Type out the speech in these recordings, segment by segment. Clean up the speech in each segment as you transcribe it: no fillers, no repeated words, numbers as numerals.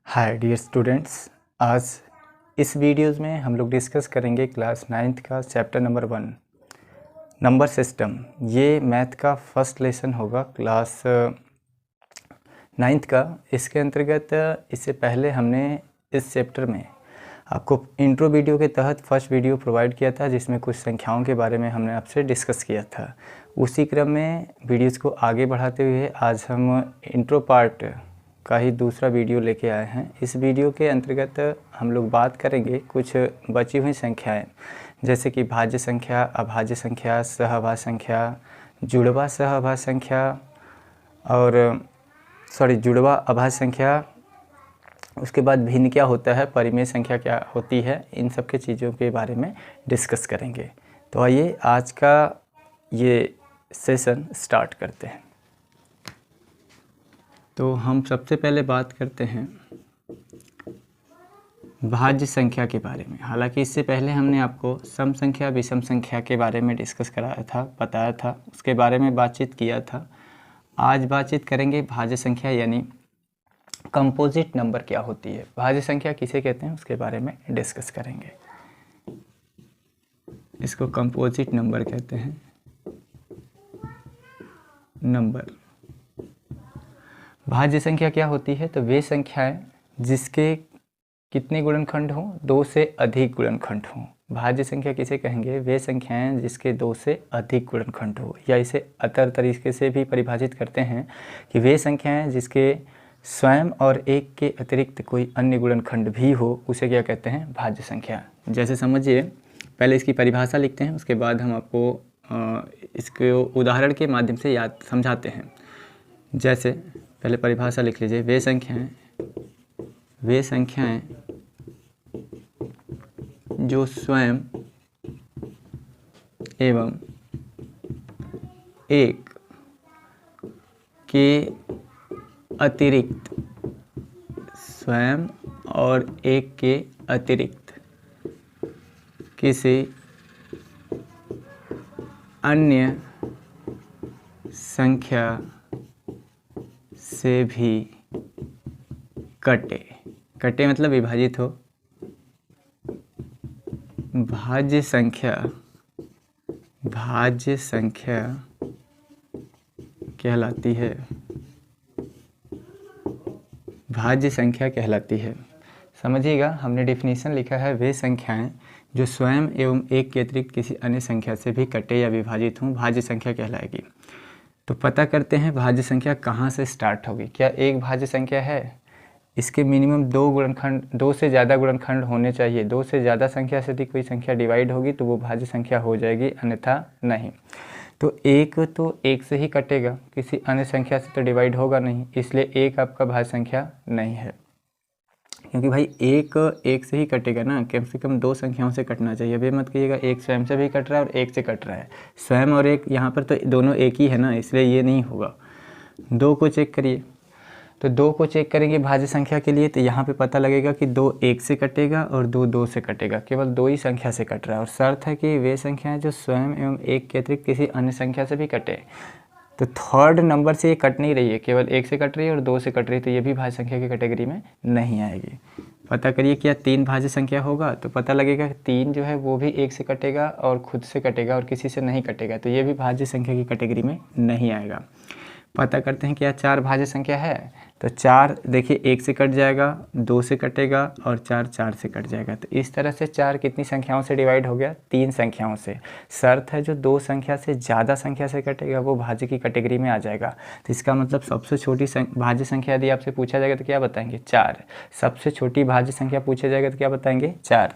Hi dear students, आज इस videos में हम लोग डिस्कस करेंगे क्लास 9th का चैप्टर नंबर 1 नंबर सिस्टम। ये मैथ का फर्स्ट लेसन होगा क्लास 9th का। इसके अंतर्गत इससे पहले हमने इस चैप्टर में आपको इंट्रो वीडियो के तहत फर्स्ट वीडियो प्रोवाइड किया था, जिसमें कुछ संख्याओं के बारे में हमने आपसे डिस्कस किया था। उसी क्रम में वीडियोज़ को आगे बढ़ाते हुए आज हम इंट्रो पार्ट का ही दूसरा वीडियो लेके आए हैं। इस वीडियो के अंतर्गत हम लोग बात करेंगे कुछ बची हुई संख्याएं, जैसे कि भाज्य संख्या, अभाज्य संख्या, सहभाज्य संख्या, जुड़वा सहभाज्य संख्या और जुड़वा अभाज्य संख्या। उसके बाद भिन्न क्या होता है, परिमेय संख्या क्या होती है, इन सब के चीज़ों के बारे में डिस्कस करेंगे। तो आइए आज का ये सेशन स्टार्ट करते हैं। तो हम सबसे पहले बात करते हैं भाज्य संख्या के बारे में। हालांकि इससे पहले हमने आपको सम संख्या, विषम संख्या के बारे में डिस्कस कराया था, बताया था, उसके बारे में बातचीत किया था। आज बातचीत करेंगे भाज्य संख्या यानी कंपोजिट नंबर क्या होती है, भाज्य संख्या किसे कहते हैं, उसके बारे में डिस्कस करेंगे। इसको कंपोजिट नंबर कहते हैं। नंबर भाज्य संख्या क्या होती है, तो वे संख्याएं जिसके कितने गुणनखंड हों, 2 से अधिक गुणनखंड हों। भाज्य संख्या किसे कहेंगे, वे संख्याएं जिसके 2 से अधिक गुणनखंड हो, या इसे अतर तरीके से भी परिभाषित करते हैं कि वे संख्याएं जिसके स्वयं और एक के अतिरिक्त कोई अन्य गुणनखंड भी हो, उसे क्या कहते हैं, भाज्य संख्या। जैसे समझिए, पहले इसकी परिभाषा लिखते हैं, उसके बाद हम आपको इसको उदाहरण के माध्यम से याद समझाते हैं। जैसे पहले परिभाषा लिख लीजिए, वे संख्याएं जो स्वयं एवं एक के अतिरिक्त, स्वयं और एक के अतिरिक्त किसी अन्य संख्या से भी कटे मतलब विभाजित हो। भाज्य संख्या कहलाती है। भाज्य संख्या कहलाती है। समझिएगा, हमने डेफिनेशन लिखा है, वे संख्याएं जो स्वयं एवं एक के अतिरिक्त किसी अन्य संख्या से भी कटे या विभाजित हों, भाज्य संख्या कहलाएगी। तो पता करते हैं भाज्य संख्या कहाँ से स्टार्ट होगी। क्या एक भाज्य संख्या है, इसके मिनिमम 2 गुणनखंड, 2 से ज़्यादा गुणनखंड होने चाहिए। 2 से ज़्यादा संख्या से यदि कोई संख्या डिवाइड होगी तो वो भाज्य संख्या हो जाएगी, अन्यथा नहीं। तो एक से ही कटेगा, किसी अन्य संख्या से तो डिवाइड होगा नहीं, इसलिए एक आपका भाज्य संख्या नहीं है। क्योंकि भाई एक से ही कटेगा ना, कम से कम 2 संख्याओं से कटना चाहिए। अभी मत कहिएगा एक स्वयं से भी कट रहा है और एक से कट रहा है। स्वयं और एक यहाँ पर तो दोनों एक ही है ना, इसलिए ये नहीं होगा। 2 को चेक करिए, तो 2 को चेक करेंगे भाज्य संख्या के लिए, तो यहाँ पे पता लगेगा कि 2 1 से कटेगा और 2 2 से कटेगा। केवल 2 ही संख्या से कट रहा है, और शर्त है कि वे संख्याएं जो स्वयं एवं एक के अतिरिक्त किसी अन्य संख्या से भी कटे। तो थर्ड नंबर से ये कट नहीं रही है, केवल 1 से कट रही है और 2 से कट रही है, तो ये भी भाज्य संख्या की कैटेगरी में नहीं आएगी। पता करिए क्या 3 भाज्य संख्या होगा, तो पता लगेगा कि 3 जो है वो भी 1 से कटेगा और खुद से कटेगा और किसी से नहीं कटेगा, तो ये भी भाज्य संख्या की कैटेगरी में नहीं आएगा। पता करते हैं क्या 4 भाज्य संख्या है, तो 4 देखिए 1 से कट जाएगा, 2 से कटेगा और 4 से कट जाएगा। तो इस तरह से 4 कितनी संख्याओं से डिवाइड हो गया, 3 संख्याओं से। शर्त है जो 2 संख्या से ज़्यादा संख्या से कटेगा वो भाज्य की कैटेगरी में आ जाएगा। तो इसका मतलब सबसे छोटी भाज्य संख्या यदि आपसे पूछा जाएगा तो क्या बताएंगे, 4। सबसे छोटी भाज्य संख्या पूछा जाएगा तो क्या बताएंगे, 4।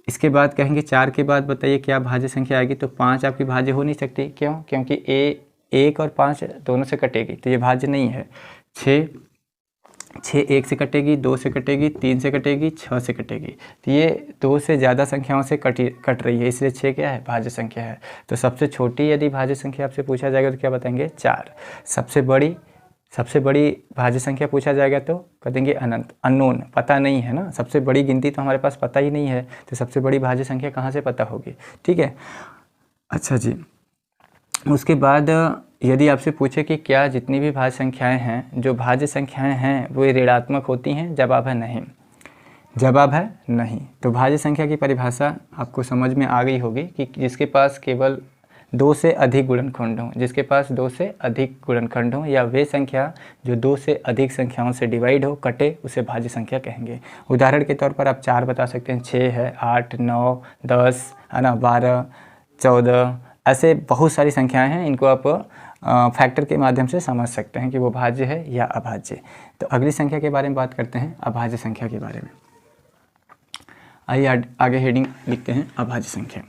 इसके बाद कहेंगे 4 के बाद बताइए क्या भाज्य संख्या आएगी, तो 5 आपकी भाज्य हो नहीं सकती। क्यों, क्योंकि 1 और 5 दोनों से कटेगी, तो ये भाज्य नहीं है। 6 1 से कटेगी, 2 से कटेगी, 3 से कटेगी, 6 से कटेगी, तो ये 2 से ज़्यादा संख्याओं से कट रही है, इसलिए 6 क्या है, भाज्य संख्या है। तो सबसे छोटी यदि भाज्य संख्या आपसे पूछा जाएगा तो क्या बताएंगे, 4। सबसे बड़ी भाज्य संख्या पूछा जाएगा तो कह देंगे अनंत, अननोन, पता नहीं है ना। सबसे बड़ी गिनती तो हमारे पास पता ही नहीं है, तो सबसे बड़ी भाज्य संख्या कहाँ से पता होगी, ठीक है। अच्छा जी, उसके बाद यदि आपसे पूछे कि क्या जितनी भी भाज्य संख्याएं हैं, जो भाज्य संख्याएं हैं वो ऋणात्मक होती हैं, जवाब है नहीं। जवाब है नहीं। तो भाज्य संख्या की परिभाषा आपको समझ में आ गई होगी कि जिसके पास केवल 2 से अधिक गुणनखंड हों, जिसके पास 2 से अधिक गुणनखंड हों, या वे संख्या जो 2 से अधिक संख्याओं से डिवाइड हो, कटे, उसे भाज्य संख्या कहेंगे। उदाहरण के तौर पर आप 4 बता सकते हैं, 6 है, 8, 9, 10 है ना, 12, 14, ऐसे बहुत सारी संख्याएं हैं। इनको आप फैक्टर के माध्यम से समझ सकते हैं कि वो भाज्य है या अभाज्य। तो अगली संख्या के बारे में बात करते हैं, अभाज्य संख्या के बारे में। आइए आगे हेडिंग लिखते हैं, अभाज्य संख्या।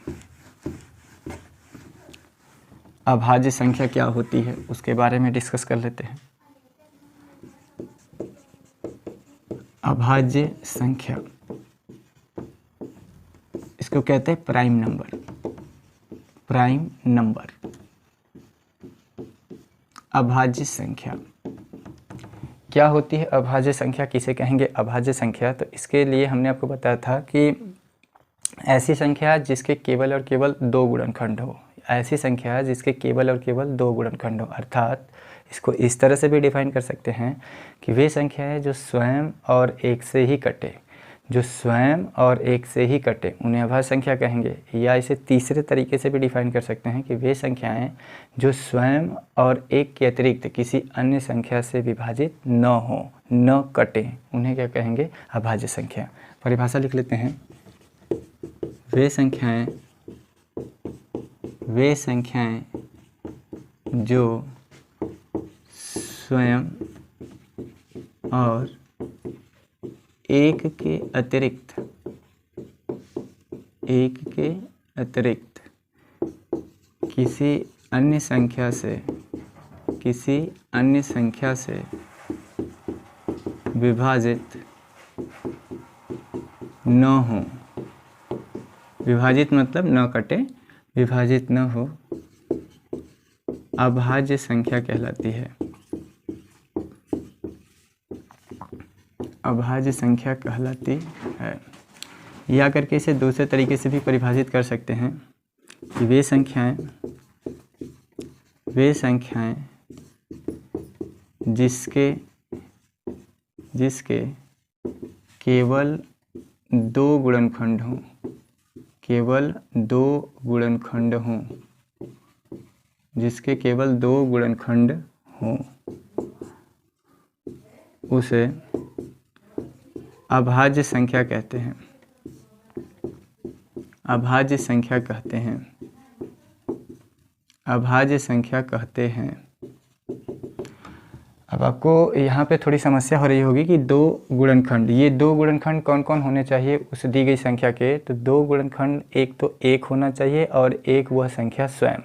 अभाज्य संख्या क्या होती है उसके बारे में डिस्कस कर लेते हैं। अभाज्य संख्या, इसको कहते हैं प्राइम नंबर। प्राइम नंबर अभाज्य संख्या क्या होती है? अभाज्य संख्या किसे कहेंगे अभाज्य संख्या? तो इसके लिए हमने आपको बताया था कि ऐसी संख्या जिसके केवल और केवल 2 गुणनखंड हो, ऐसी संख्या जिसके केवल और केवल 2 गुणनखंड हो। अर्थात इसको इस तरह से भी डिफाइन कर सकते हैं कि वे संख्या है जो स्वयं और एक से ही कटे, जो स्वयं और एक से ही कटे, उन्हें अभाज्य संख्या कहेंगे। या इसे तीसरे तरीके से भी डिफाइन कर सकते हैं कि वे संख्याएं जो स्वयं और एक के अतिरिक्त किसी अन्य संख्या से विभाजित न हो, न कटे, उन्हें क्या कहेंगे? अभाज्य संख्या। परिभाषा लिख लेते हैं। वे संख्याएं जो स्वयं और एक के अतिरिक्त किसी अन्य संख्या से विभाजित न हो, विभाजित मतलब न कटे, विभाजित न हो, अभाज्य संख्या कहलाती है। अभाज्य संख्या कहलाती है। या करके इसे दूसरे तरीके से भी परिभाषित कर सकते हैं कि वे संख्याएं जिसके केवल 2 गुणनखंड हों, केवल 2 गुणनखंड हों, जिसके केवल 2 गुणनखंड हों, उसे अभाज्य संख्या कहते हैं। अभाज्य संख्या कहते हैं। अभाज्य संख्या कहते हैं। अब आपको यहाँ पे थोड़ी समस्या हो रही होगी कि 2 गुणनखंड, ये 2 गुणनखंड कौन कौन होने चाहिए उस दी गई संख्या के? तो 2 गुणनखंड, एक तो 1 होना चाहिए और एक वह संख्या स्वयं,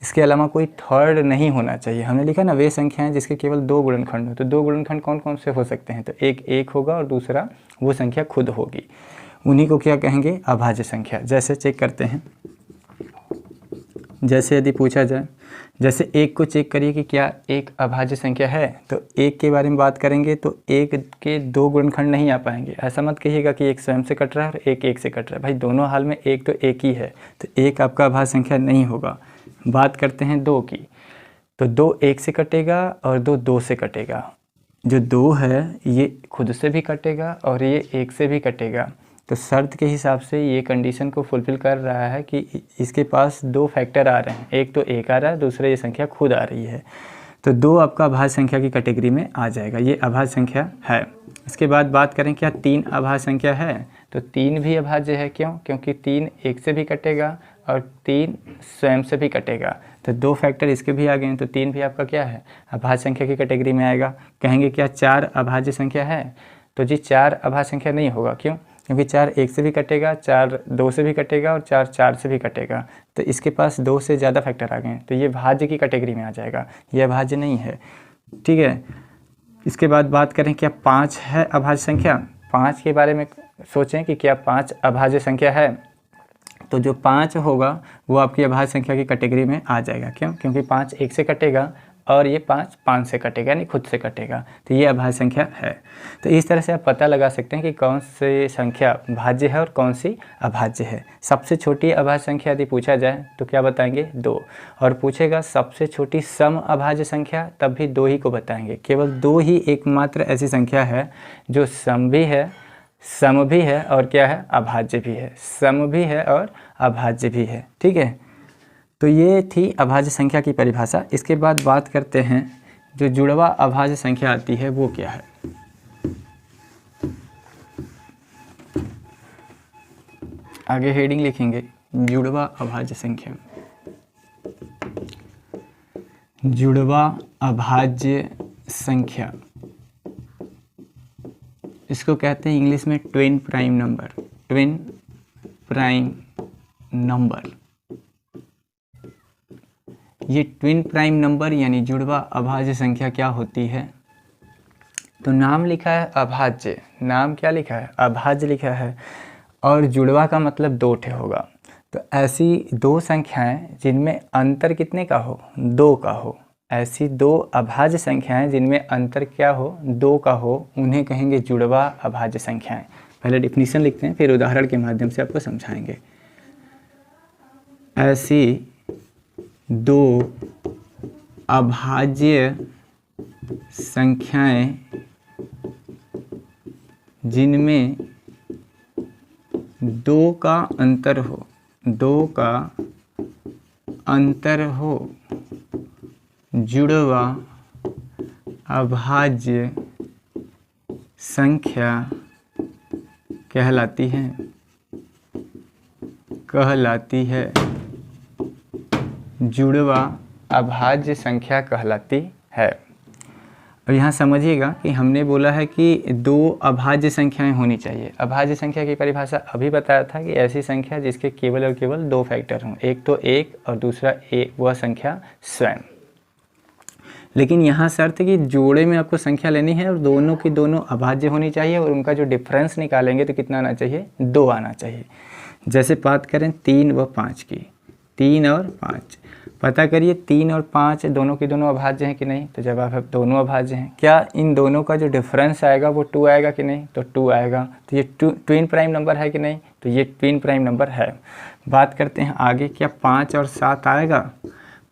इसके अलावा कोई थर्ड नहीं होना चाहिए। हमने लिखा ना वे संख्याएं जिसके केवल 2 गुणनखंड हो, तो 2 गुणनखंड कौन कौन से हो सकते हैं? तो एक होगा और दूसरा वो संख्या खुद होगी, उन्हीं को क्या कहेंगे? अभाज्य संख्या। जैसे चेक करते हैं, जैसे यदि पूछा जाए, जैसे 1 को चेक करिए कि क्या 1 अभाज्य संख्या है, तो 1 के बारे में बात करेंगे तो 1 के 2 गुणनखंड नहीं आ पाएंगे। ऐसा मत कहिएगा कि 1 स्वयं से कट रहा है और 1 1 से कट रहा है, भाई दोनों हाल में 1 तो 1 ही है, तो 1 आपका अभाज्य संख्या नहीं होगा। बात करते हैं 2 की, तो 2 1 से कटेगा और 2 2 से कटेगा। जो 2 है ये खुद से भी कटेगा और ये 1 से भी कटेगा। तो शर्त के हिसाब से ये कंडीशन को फुलफिल कर रहा है कि इसके पास 2 फैक्टर आ रहे हैं, एक तो 1 आ रहा है, दूसरा ये संख्या खुद आ रही है, तो 2 आपका अभाज्य संख्या की कैटेगरी में आ जाएगा, ये अभाज्य संख्या है। इसके बाद बात करें क्या 3 अभाज्य संख्या है? तो 3 भी अभाज्य है। क्यों? क्योंकि 3 1 से भी कटेगा और 3 स्वयं से भी कटेगा, तो 2 फैक्टर इसके भी आ गए हैं, तो 3 भी आपका क्या है? अभाज्य संख्या की कैटेगरी में आएगा। कहेंगे क्या 4 अभाज्य संख्या है? तो जी 4 अभाज्य संख्या नहीं होगा। क्यों? क्योंकि 4 1 से भी कटेगा, 4 2 से भी कटेगा और 4 4 से भी कटेगा, तो इसके पास 2 से ज़्यादा फैक्टर आ गए हैं, तो ये भाज्य की कैटेगरी में आ जाएगा, ये अभाज्य नहीं है। ठीक है। इसके बाद बात करें क्या 5 है अभाज्य संख्या? 5 के बारे में सोचें कि क्या 5 अभाज्य संख्या है, तो जो 5 होगा वो आपकी अभाज्य संख्या की कैटेगरी में आ जाएगा। क्यों? क्योंकि 5 1 से कटेगा और ये 5 से कटेगा, यानी खुद से कटेगा, तो ये अभाज्य संख्या है। तो इस तरह से आप पता लगा सकते हैं कि कौन सी संख्या भाज्य है और कौन सी अभाज्य है। सबसे छोटी अभाज्य संख्या यदि पूछा जाए तो क्या बताएंगे? 2। और पूछेगा सबसे छोटी सम अभाज्य संख्या, तब भी 2 ही को बताएंगे। केवल 2 ही एकमात्र ऐसी संख्या है जो सम भी है, सम भी है और क्या है? अभाज्य भी है। सम भी है और अभाज्य भी है। ठीक है, तो ये थी अभाज्य संख्या की परिभाषा। इसके बाद बात करते हैं जो जुड़वा अभाज्य संख्या आती है वो क्या है। आगे हेडिंग लिखेंगे जुड़वा अभाज्य संख्या। जुड़वा अभाज्य संख्या, इसको कहते हैं इंग्लिश में twin prime number. Twin prime number, ये ट्विन प्राइम नंबर यानी जुड़वा अभाज्य संख्या क्या होती है? तो नाम लिखा है अभाज्य, नाम क्या लिखा है? अभाज्य लिखा है, और जुड़वा का मतलब 2 ठे होगा। तो ऐसी 2 संख्याएं जिनमें अंतर कितने का हो? 2 का हो। ऐसी 2 अभाज्य संख्याएं जिनमें अंतर क्या हो? 2 का हो, उन्हें कहेंगे जुड़वा अभाज्य संख्याएं। पहले डिफिनीशन लिखते हैं, फिर उदाहरण के माध्यम से आपको समझाएंगे। ऐसी 2 अभाज्य संख्याएं जिनमें 2 का अंतर हो, 2 का अंतर हो, जुड़वा अभाज्य संख्या कहलाती है। जुड़वा अभाज्य संख्या कहलाती है। अब यहाँ समझिएगा कि हमने बोला है कि 2 अभाज्य संख्याएं होनी चाहिए। अभाज्य संख्या की परिभाषा अभी बताया था कि ऐसी संख्या जिसके केवल और केवल 2 फैक्टर हों, एक तो 1 और दूसरा वह संख्या स्वयं। लेकिन यहाँ शर्त है कि जोड़े में आपको संख्या लेनी है और दोनों की दोनों अभाज्य होनी चाहिए, और उनका जो डिफरेंस निकालेंगे तो कितना आना चाहिए? 2 आना चाहिए। जैसे बात करें 3 व 5 की, 3 और 5 पता करिए, 3 और 5 दोनों की दोनों अभाज्य हैं कि नहीं? तो जवाब है दोनों अभाज्य हैं। क्या इन दोनों का जो डिफरेंस आएगा वो 2 आएगा कि नहीं? तो 2 आएगा। तो ये ट्विन प्राइम नंबर है कि नहीं? तो ये ट्विन प्राइम नंबर है। बात करते हैं आगे, क्या 5 और 7 आएगा?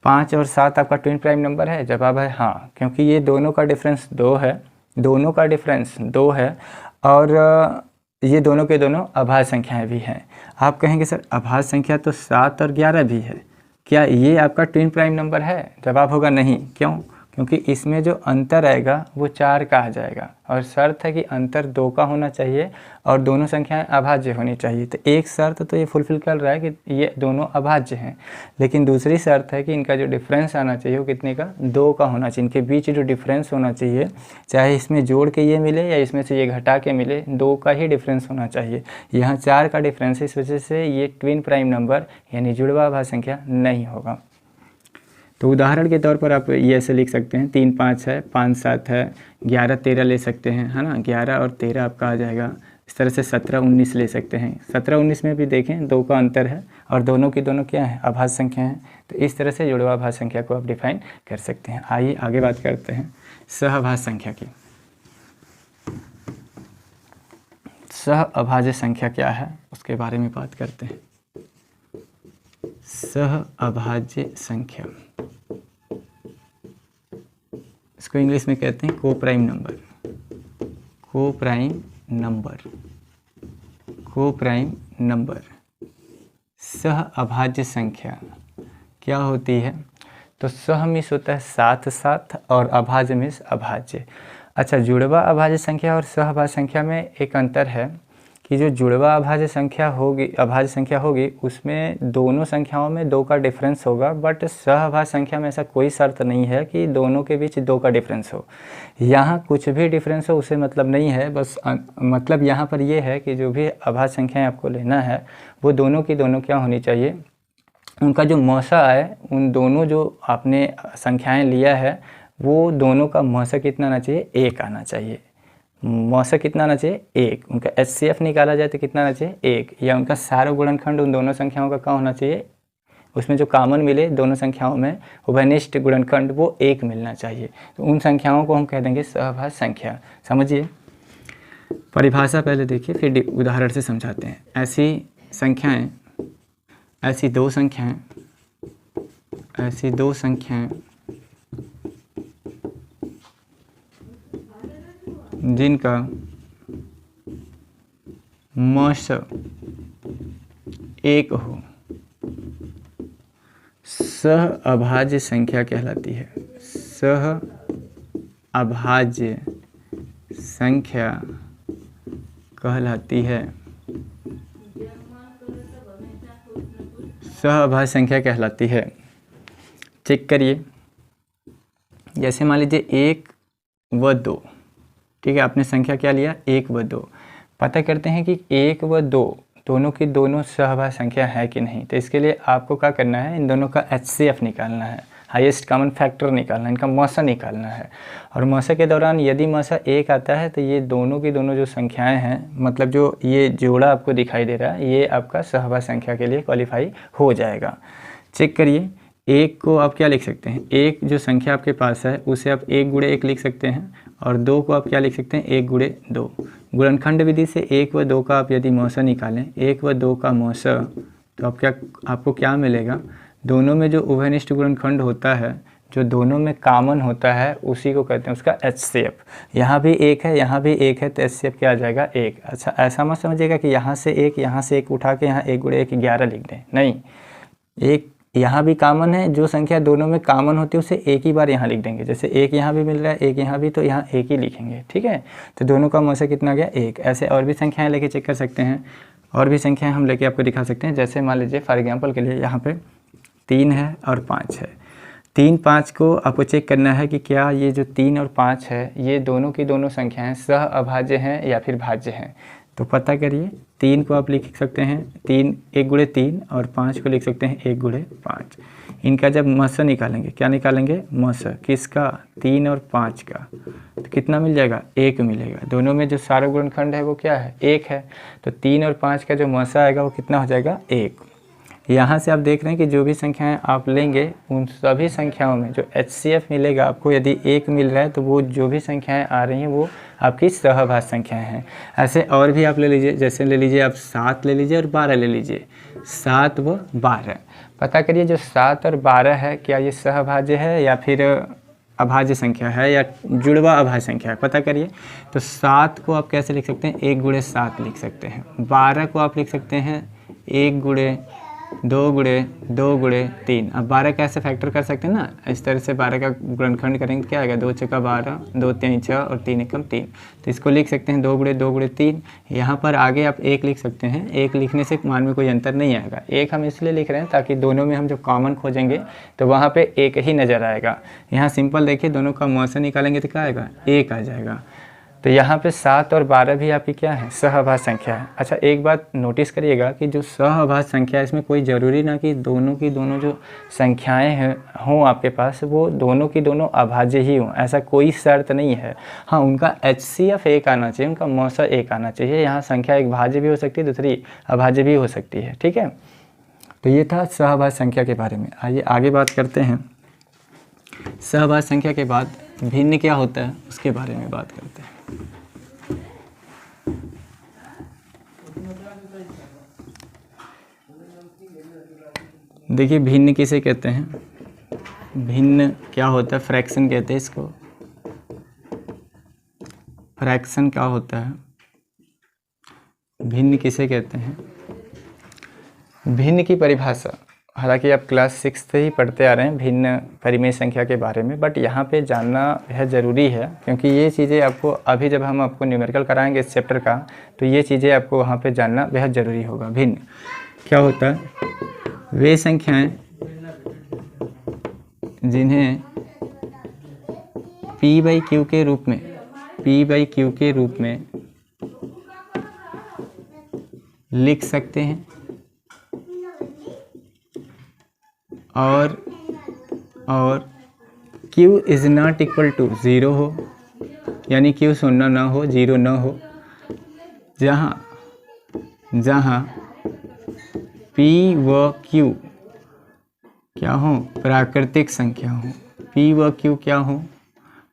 5 और 7 आपका ट्विन प्राइम नंबर है? जवाब है हाँ, क्योंकि ये दोनों का डिफरेंस 2 है, दोनों का डिफरेंस 2 है, और ये दोनों के दोनों अभाज्य संख्याएं भी हैं। आप कहेंगे सर अभाज्य संख्या तो 7 और 11 भी है, क्या ये आपका ट्विन प्राइम नंबर है? जवाब होगा नहीं। क्यों? क्योंकि इसमें जो अंतर आएगा वो 4 का आ जाएगा, और शर्त है कि अंतर 2 का होना चाहिए और दोनों संख्याएं अभाज्य होनी चाहिए। तो एक शर्त तो ये फुलफिल कर रहा है कि ये दोनों अभाज्य हैं, लेकिन दूसरी शर्त है कि इनका जो डिफरेंस आना चाहिए वो कितने का? 2 का होना चाहिए। इनके बीच जो डिफरेंस होना चाहिए, चाहे इसमें जोड़ के ये मिले या इसमें से ये घटा के मिले, 2 का ही डिफरेंस होना चाहिए। यहाँ 4 का डिफरेंस है, इस वजह से ये ट्विन प्राइम नंबर यानी जुड़वा अभाज्य संख्या नहीं होगा। तो उदाहरण के तौर पर आप ये ऐसे लिख सकते हैं, 3 5 है, 5 7 है, 11 13 ले सकते हैं, है ना? 11 और 13 आपका आ जाएगा। इस तरह से 17 19 ले सकते हैं। 17 19 में भी देखें 2 का अंतर है और दोनों की दोनों क्या है? अभाज्य संख्या हैं। तो इस तरह से जुड़वा अभाज्य संख्या को आप डिफाइन कर सकते हैं। आइए आगे बात करते हैं सहअभाज्य संख्या की। सहअभाज्य संख्या क्या है उसके बारे में बात करते हैं। सहअभाज्य संख्या, इसको इंग्लिश में कहते हैं coprime number. Coprime number, coprime number. सहअभाज्य संख्या क्या होती है? तो सह मीन्स होता है साथ साथ, और अभाज्य मीन्स अभाज्य। अच्छा, जुड़वा अभाज्य संख्या और सहअभाज्य संख्या में एक अंतर है कि जो जुड़वा अभाज्य संख्या होगी उसमें दोनों संख्याओं में 2 का डिफरेंस होगा, बट सहअभाज्य संख्या में ऐसा कोई शर्त नहीं है कि दोनों के बीच 2 का डिफरेंस हो। यहाँ कुछ भी डिफरेंस हो उससे मतलब नहीं है, बस मतलब यहाँ पर ये है कि जो भी अभाज्य संख्याएं आपको लेना है वो दोनों की दोनों क्या होनी चाहिए? उनका जो मौसा है, उन दोनों जो आपने संख्याएँ लिया है वो दोनों का मौसा कितना आना चाहिए? 1 आना चाहिए। मौसा कितना आना चाहिए? 1। उनका HCF निकाला जाए तो कितना आना चाहिए? 1। या उनका सारा गुणनखंड उन दोनों संख्याओं का क्या होना चाहिए? उसमें जो कॉमन मिले दोनों संख्याओं में उभयनिष्ठ गुणनखंड वो 1 मिलना चाहिए। तो उन संख्याओं को हम कह देंगे सहभाज्य संख्या। समझिए, परिभाषा पहले देखिए फिर उदाहरण से समझाते हैं। ऐसी दो संख्याएं जिनका मस 1 हो सह अभाज्य संख्या कहलाती है। सह अभाज्य संख्या कहलाती है। सह अभाज्य संख्या कहलाती है। चेक करिए, जैसे मान लीजिए 1 व 2, ठीक है, आपने संख्या क्या लिया 1 व 2। पता करते हैं कि 1 व 2 दोनों की दोनों सहभाज्य संख्या है कि नहीं। तो इसके लिए आपको क्या करना है, इन दोनों का HCF निकालना है, हाईएस्ट कॉमन फैक्टर निकालना है, इनका मौसा निकालना है। और मौसा के दौरान यदि मौसा 1 आता है तो ये दोनों की दोनों जो संख्याएं हैं, मतलब जो ये जोड़ा आपको दिखाई दे रहा है, ये आपका सहभाज्य संख्या के लिए क्वालिफाई हो जाएगा। चेक करिए, 1 को आप क्या लिख सकते हैं, 1 जो संख्या आपके पास है उसे आप 1 गुणे 1 लिख सकते हैं, और 2 को आप क्या लिख सकते हैं 1 गुणे 2। गुणनखंड विधि से 1 व 2 का आप यदि मौसा निकालें, 1 व 2 का मौसा, तो आपको क्या मिलेगा, दोनों में जो उभयनिष्ठ गुणनखंड होता है, जो दोनों में कॉमन होता है, उसी को कहते हैं उसका HCF। यहाँ भी 1 है, यहाँ भी 1 है, तो HCF क्या आ जाएगा 1। अच्छा, ऐसा मत समझिएगा कि यहाँ से 1 उठा के यहाँ 1 गुणे 1 11 लिख दें, नहीं, 1 यहाँ भी कॉमन है, जो संख्या दोनों में कॉमन होती है उसे एक ही बार यहाँ लिख देंगे। जैसे 1 यहाँ भी मिल रहा है, 1 यहाँ भी, तो यहाँ 1 ही लिखेंगे, ठीक है। तो दोनों का मौसा कितना गया 1। ऐसे और भी संख्याएं लेके चेक कर सकते हैं, और भी संख्याएं हम लेके आपको दिखा सकते हैं। जैसे मान लीजिए फॉर एग्जांपल के लिए यहाँ पे 3 है और 5 है। 3, 5 को आपको चेक करना है कि क्या ये जो 3 और 5 है, ये दोनों की दोनों संख्याएँ सह अभाज्य हैं या फिर भाज्य हैं। तो पता करिए, 3 को आप लिख सकते हैं 1 गुणे 3, और 5 को लिख सकते हैं 1 गुणे 5। इनका जब मौसा निकालेंगे, क्या निकालेंगे, मौसा किसका, 3 और 5 का, तो कितना मिल जाएगा 1 मिलेगा। दोनों में जो सारा गुणनखंड है वो क्या है 1 है, तो 3 और 5 का जो मौसा आएगा वो कितना हो जाएगा 1। यहाँ से आप देख रहे हैं कि जो भी संख्याएं आप लेंगे उन सभी संख्याओं में जो HCF मिलेगा आपको, यदि 1 मिल रहा है तो वो जो भी संख्याएं आ रही हैं वो आपकी सहभाज्य संख्याएं हैं। ऐसे और भी आप ले लीजिए, जैसे ले लीजिए आप 7 ले लीजिए और 12 ले लीजिए। 7 व 12, पता करिए जो 7 और 12 है, क्या ये सहभाज्य है या फिर अभाज्य संख्या है या जुड़वा अभाज्य संख्या है, पता करिए। तो 7 को आप कैसे लिख सकते हैं, 1 गुणे 7 लिख सकते हैं। 12 को आप लिख सकते हैं 1 गुणे 2 गुणे 2 गुणे 3। अब 12 कैसे फैक्टर कर सकते हैं ना, इस तरह से 12 का गुणनखंड करेंगे, क्या आएगा 2 चौका 12, 2 3 6 और 3 एकम 3। तो इसको लिख सकते हैं 2 गुणे 3। यहाँ पर आगे आप 1 लिख सकते हैं, 1 लिखने से मान में कोई अंतर नहीं आएगा। 1 हम इसलिए लिख रहे हैं ताकि दोनों में हम जब कॉमन खोजेंगे तो वहाँ पर 1 ही नज़र आएगा। यहाँ सिंपल देखिए, दोनों का मौसा निकालेंगे तो क्या आएगा 1 आ जाएगा। तो यहाँ पे 7 और 12 भी आपकी क्या है, सहभाज्य संख्या है। अच्छा, एक बात नोटिस करिएगा कि जो सहभाज्य संख्या है इसमें कोई ज़रूरी ना कि दोनों की दोनों जो संख्याएं हैं हों आपके पास वो दोनों की दोनों अभाज्य ही हों, ऐसा कोई शर्त नहीं है। हाँ, उनका HCF 1 आना चाहिए, उनका मौसा 1 आना चाहिए। यहाँ संख्या एक भाज्य भी हो सकती है, दूसरी अभाज्य भी हो सकती है, ठीक है। तो ये था सहभाज्य संख्या के बारे में। आइए आगे बात करते हैं। सहभाज्य संख्या के बाद भिन्न क्या होता है उसके बारे में बात करते हैं। देखिए, भिन्न किसे कहते हैं, भिन्न क्या होता है, फ्रैक्शन कहते हैं इसको। फ्रैक्शन क्या होता है, भिन्न किसे कहते हैं। भिन्न की परिभाषा, हालांकि आप क्लास 6 से ही पढ़ते आ रहे हैं भिन्न परिमेय संख्या के बारे में, बट यहाँ पे जानना बेहद ज़रूरी है, क्योंकि ये चीज़ें आपको अभी जब हम आपको न्यूमेरिकल कराएंगे इस चैप्टर का, तो ये चीज़ें आपको वहाँ पे जानना बेहद ज़रूरी होगा। भिन्न क्या होता है, वे संख्याएं जिन्हें P/Q के रूप में लिख सकते हैं और Q is not equal to 0 हो, यानी Q शून्य ना हो, 0 ना हो, जहाँ P व Q क्या हो? प्राकृतिक संख्या हो। पी व क्यू क्या हो?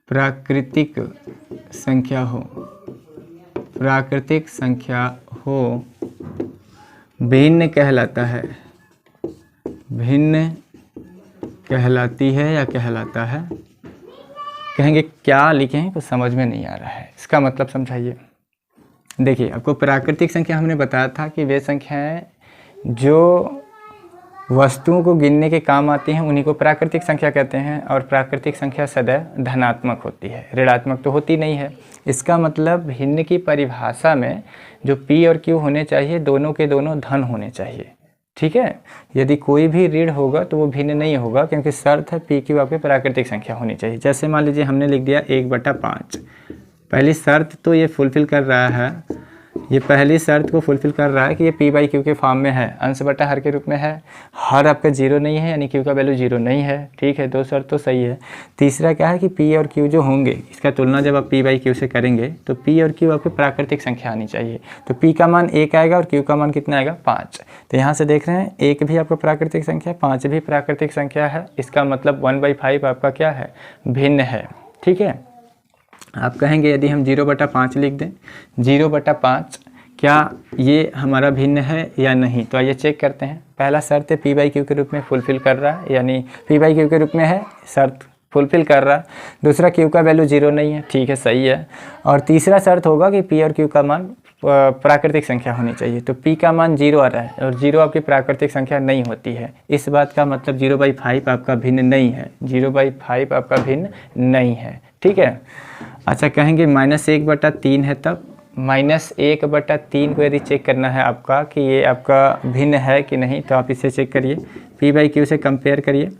प्राकृतिक संख्या हो। प्राकृतिक संख्या हो, भिन्न कहलाता है। भिन्न कहलाती है या कहलाता है? कहेंगे क्या लिखें, कुछ समझ में नहीं आ रहा है, इसका मतलब समझाइए। देखिए, आपको प्राकृतिक संख्या हमने बताया था कि वे संख्याएं जो वस्तुओं को गिनने के काम आती हैं उन्हीं को प्राकृतिक संख्या कहते हैं, और प्राकृतिक संख्या सदैव धनात्मक होती है, ऋणात्मक तो होती नहीं है। इसका मतलब भिन्न की परिभाषा में जो p और q होने चाहिए, दोनों के दोनों धन होने चाहिए। ठीक है, यदि कोई भी ऋण होगा तो वो भिन्न नहीं होगा, क्योंकि शर्त है p q आपके प्राकृतिक संख्या होनी चाहिए। जैसे मान लीजिए हमने लिख दिया 1/5, पहली शर्त तो ये फुलफिल कर रहा है, ये पहली शर्त को फुलफिल कर रहा है कि ये p/q के फॉर्म में है, अंश बटा हर के रूप में है, हर आपका जीरो नहीं है, यानी q का वैल्यू जीरो नहीं है। ठीक है, दो शर्त तो सही है। तीसरा क्या है कि p और q जो होंगे, इसका तुलना जब आप p/q से करेंगे तो p और q आपकी प्राकृतिक संख्या आनी चाहिए। तो p का मान 1 आएगा और q का मान कितना आएगा? 5। तो यहाँ से देख रहे हैं 1 भी आपका प्राकृतिक संख्या, 5 भी प्राकृतिक संख्या है। इसका मतलब 1/5 आपका क्या है? भिन्न है। ठीक है, आप कहेंगे यदि हम 0/5 लिख दें, 0/5 क्या ये हमारा भिन्न है या नहीं? तो आइए चेक करते हैं। पहला शर्त है p/q के रूप में फुलफिल कर रहा है, यानी p/q के रूप में है, शर्त फुलफिल कर रहा है। दूसरा, q का वैल्यू जीरो नहीं है, ठीक है, सही है। और तीसरा शर्त होगा कि p और q का मान प्राकृतिक संख्या होनी चाहिए। तो p का मान 0 आ रहा है और 0 आपकी प्राकृतिक संख्या नहीं होती है। इस बात का मतलब 0/5 आपका भिन्न नहीं है, 0/5 आपका भिन्न नहीं है। ठीक है, अच्छा, कहेंगे -1/3 है, तब -1/3 को यदि चेक करना है आपका कि ये आपका भिन्न है कि नहीं, तो आप इसे चेक करिए, p/q से कंपेयर करिए,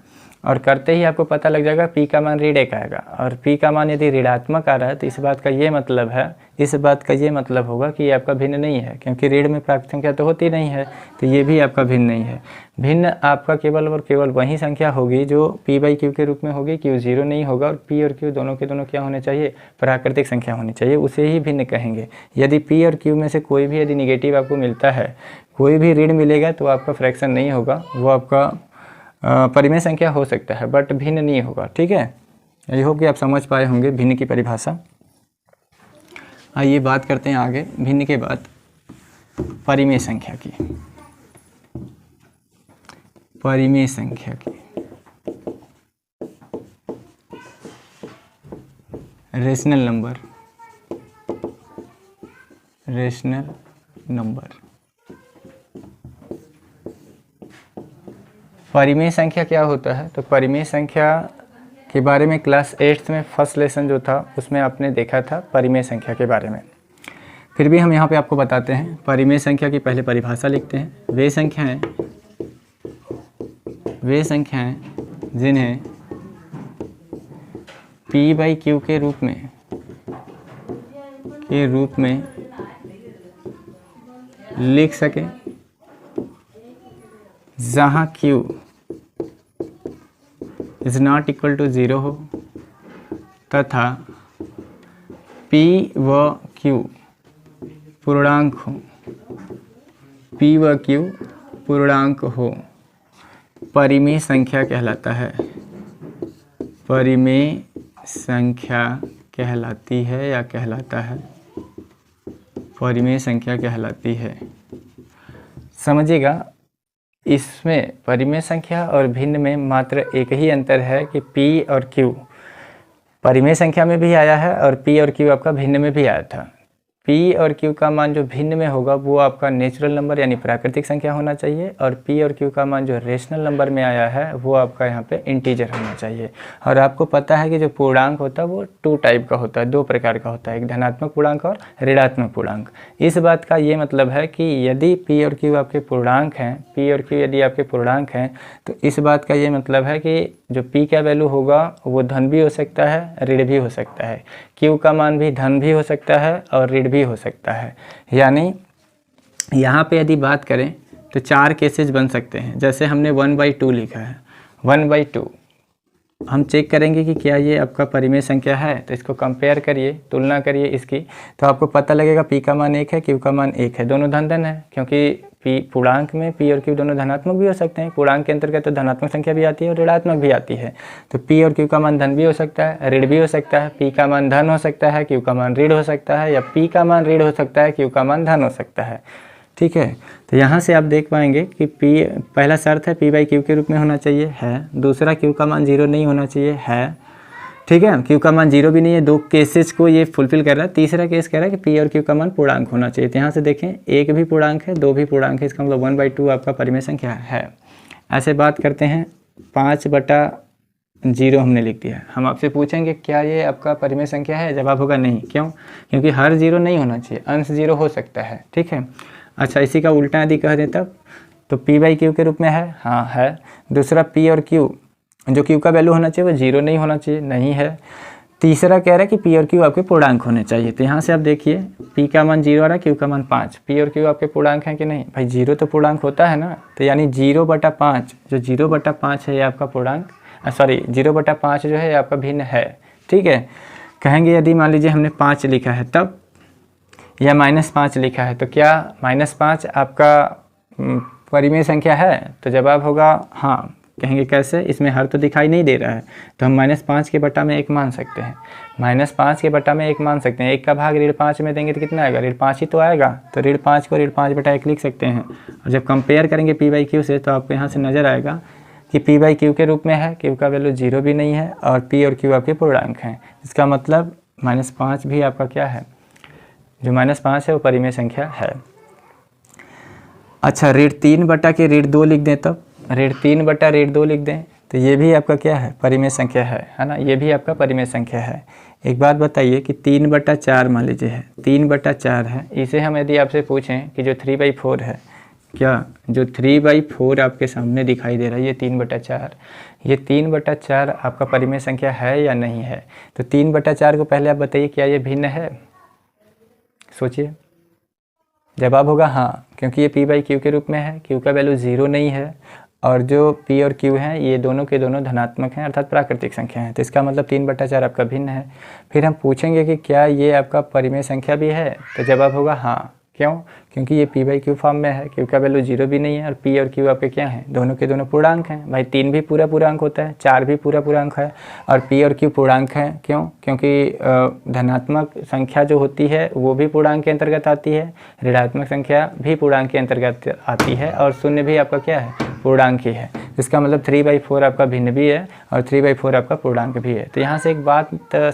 और करते ही आपको पता लग जाएगा p का मान ऋण 1 आएगा। और p का मान यदि ऋणात्मक आ रहा है तो इस बात का ये मतलब है, इस बात का ये मतलब होगा कि ये आपका भिन्न नहीं है, क्योंकि ऋण में प्राकृतिक संख्या तो होती नहीं है, तो ये भी आपका भिन्न नहीं है। भिन्न आपका केवल और केवल वही संख्या होगी जो p/q के रूप में होगी, q 0 नहीं होगा, और p और q दोनों के दोनों क्या होने चाहिए? प्राकृतिक संख्या होनी चाहिए, उसे ही भिन्न कहेंगे। यदि p और q में से कोई भी यदि निगेटिव आपको मिलता है, कोई भी ऋण मिलेगा, तो आपका फ्रैक्शन नहीं होगा, वो आपका परिमेय संख्या हो सकता है, बट भिन्न नहीं होगा। ठीक है, आई होप कि आप समझ पाए होंगे भिन्न की परिभाषा। आइए बात करते हैं आगे भिन्न के बाद परिमेय संख्या की। परिमेय संख्या की रेशनल नंबर, रेशनल नंबर। परिमेय संख्या क्या होता है? तो परिमेय संख्या के बारे में क्लास 8th में फर्स्ट लेसन जो था उसमें आपने देखा था परिमेय संख्या के बारे में। फिर भी हम यहाँ पे आपको बताते हैं। परिमेय संख्या की पहले परिभाषा लिखते हैं। वे संख्याएं जिन्हें p/q के रूप में लिख सके, जहाँ q is not equal to 0 हो तथा p व q पूर्णांक हो, p व q पूर्णांक हो, परिमेय संख्या कहलाता है। परिमेय संख्या कहलाती है या कहलाता है? परिमेय संख्या कहलाती है। समझिएगा, इसमें परिमेय संख्या और भिन्न में मात्र एक ही अंतर है कि p और q परिमेय संख्या में भी आया है और p और q आपका भिन्न में भी आया था। p और q का मान जो भिन्न में होगा वो आपका नेचुरल नंबर यानी प्राकृतिक संख्या होना चाहिए, और p और q का मान जो रेशनल नंबर में आया है वो आपका यहाँ पे इंटीजर होना चाहिए। और आपको पता है कि जो पूर्णांक होता है वो 2 टाइप का होता है, 2 प्रकार का होता है, एक धनात्मक पूर्णांक और ऋणात्मक पूर्णांक। इस बात का ये मतलब है कि यदि p और q आपके पूर्णांक हैं, p और q यदि आपके पूर्णांक हैं, तो इस बात का ये मतलब है कि जो p का वैल्यू होगा वो धन भी हो सकता है, ऋण भी हो सकता है। q का मान भी धन भी हो सकता है और ऋण भी हो सकता है। यानी यहाँ पे यदि बात करें तो 4 केसेस बन सकते हैं। जैसे हमने 1/2 लिखा है, 1/2 हम चेक करेंगे कि क्या ये आपका परिमेय संख्या है। तो इसको कंपेयर करिए, तुलना करिए इसकी, तो आपको पता लगेगा पी का मान 1 है, क्यू का मान 1 है, दोनों धन धन है, क्योंकि पी पूर्णांक में पी और क्यू दोनों धनात्मक भी हो सकते हैं। पूर्णांक के अंतर्गत तो धनात्मक संख्या भी आती है और ऋणात्मक भी आती है। तो पी और क्यू का मान धन भी हो सकता है, ऋण भी हो सकता है। पी का मान धन हो सकता है, क्यू का मान ऋण हो सकता है, या पी का मान ऋण हो सकता है, क्यू का मान धन हो सकता है। ठीक है, तो यहाँ से आप देख पाएंगे कि पी, पहला शर्त है पी बाई क्यू के रूप में होना चाहिए, है। दूसरा, क्यू का मान 0 नहीं होना चाहिए, है। ठीक है, क्यू का मान 0 भी नहीं है। 2 केसेस को ये फुलफिल कर रहा है। तीसरा केस कह रहा है कि पी और क्यू का मान पूर्णांक होना चाहिए। तो यहाँ से देखें, 1 भी पूर्णांक है, 2 भी पूर्णांक है, इसका मतलब 1/2 आपका परिमेय संख्या है। ऐसे बात करते हैं, 5/0 हमने लिख दिया। हम आपसे पूछेंगे क्या ये आपका परिमेय संख्या है, जवाब होगा नहीं। क्यों? क्योंकि हर 0 नहीं होना चाहिए, अंश 0 हो सकता है। ठीक है, अच्छा इसी का उल्टा यदि कह दें तब, तो पी बाई क्यू के रूप में है, हाँ है। दूसरा, पी और क्यू, जो क्यू का वैल्यू होना चाहिए वो 0 नहीं होना चाहिए, नहीं है। तीसरा कह रहा है कि पी और क्यू आपके पूर्णांक होने चाहिए। तो यहाँ से आप देखिए, पी का मान 0 आ रहा है, क्यू का मान 5। पी और क्यू आपके पूर्णांक हैं कि नहीं? भाई 0 तो पूर्णांक होता है ना, तो यानी 0/5, जो 0/5 है ये आपका पूर्णांक, सॉरी 0/5 जो है ये आपका भिन्न है। ठीक है, कहेंगे यदि मान लीजिए हमने 5 लिखा है तब, या -5 लिखा है, तो क्या -5 आपका परिमेय संख्या है? तो जवाब होगा हाँ। कहेंगे कैसे? इसमें हर तो दिखाई नहीं दे रहा है, तो हम -5 के बटा में 1 मान सकते हैं। -5 के बटा में 1 मान सकते हैं। 1 का भाग ऋण 5 में देंगे तो कितना आएगा? ऋण 5 ही तो आएगा। तो ऋण 5 को ऋण 5/1 लिख सकते हैं। और जब कंपेयर करेंगे पी बाई क्यू से, तो आपको यहाँ से नज़र आएगा कि पी बाई क्यू के रूप में है, क्यू का वैल्यू 0 भी नहीं है, और पी और क्यू आपके पूर्णांक हैं। इसका मतलब -5 भी आपका क्या है? जो -5 है वो परिमेय संख्या है। अच्छा, ऋण 3/2 लिख दें तब, ऋण 3/2 लिख दें तो ये भी आपका क्या है? परिमेय संख्या है ना, ये भी आपका परिमेय संख्या है। एक बात बताइए कि 3/4 मान लीजिए है, 3/4 है, इसे हम यदि आपसे पूछें कि जो 3/4 है, क्या जो 3/4 आपके सामने दिखाई दे रहा है, ये 3/4, ये 3/4 आपका परिमेय संख्या है या नहीं है? तो 3/4 को पहले आप बताइए क्या ये भिन्न है? सोचिए, जवाब होगा हाँ, क्योंकि ये पी बाई क्यू के रूप में है, क्यू का वैल्यू 0 नहीं है, और जो पी और क्यू हैं ये दोनों के दोनों धनात्मक हैं, अर्थात प्राकृतिक संख्या हैं। तो इसका मतलब 3/4 आपका भिन्न है। फिर हम पूछेंगे कि क्या ये आपका परिमेय संख्या भी है? तो जवाब होगा हाँ। क्यों? क्योंकि ये पी बाई क्यू फॉर्म में है, क्यू का वैल्यू 0 भी नहीं है, और पी और क्यू आपके क्या हैं? दोनों के दोनों पूर्णांक हैं। भाई 3 भी पूरा पूर्णांक होता है, 4 भी पूरा पूर्णांक है, और पी और क्यू पूर्णांक हैं। क्यों? क्योंकि धनात्मक संख्या जो होती है वो भी पूर्णांक के अंतर्गत आती है, ऋणात्मक संख्या भी पूर्णांक के अंतर्गत आती है, और शून्य भी आपका क्या है? पूर्णांक ही है। इसका मतलब 3/4 आपका भिन्न भी है, और 3/4 आपका पूर्णांक भी है। तो यहाँ से एक बात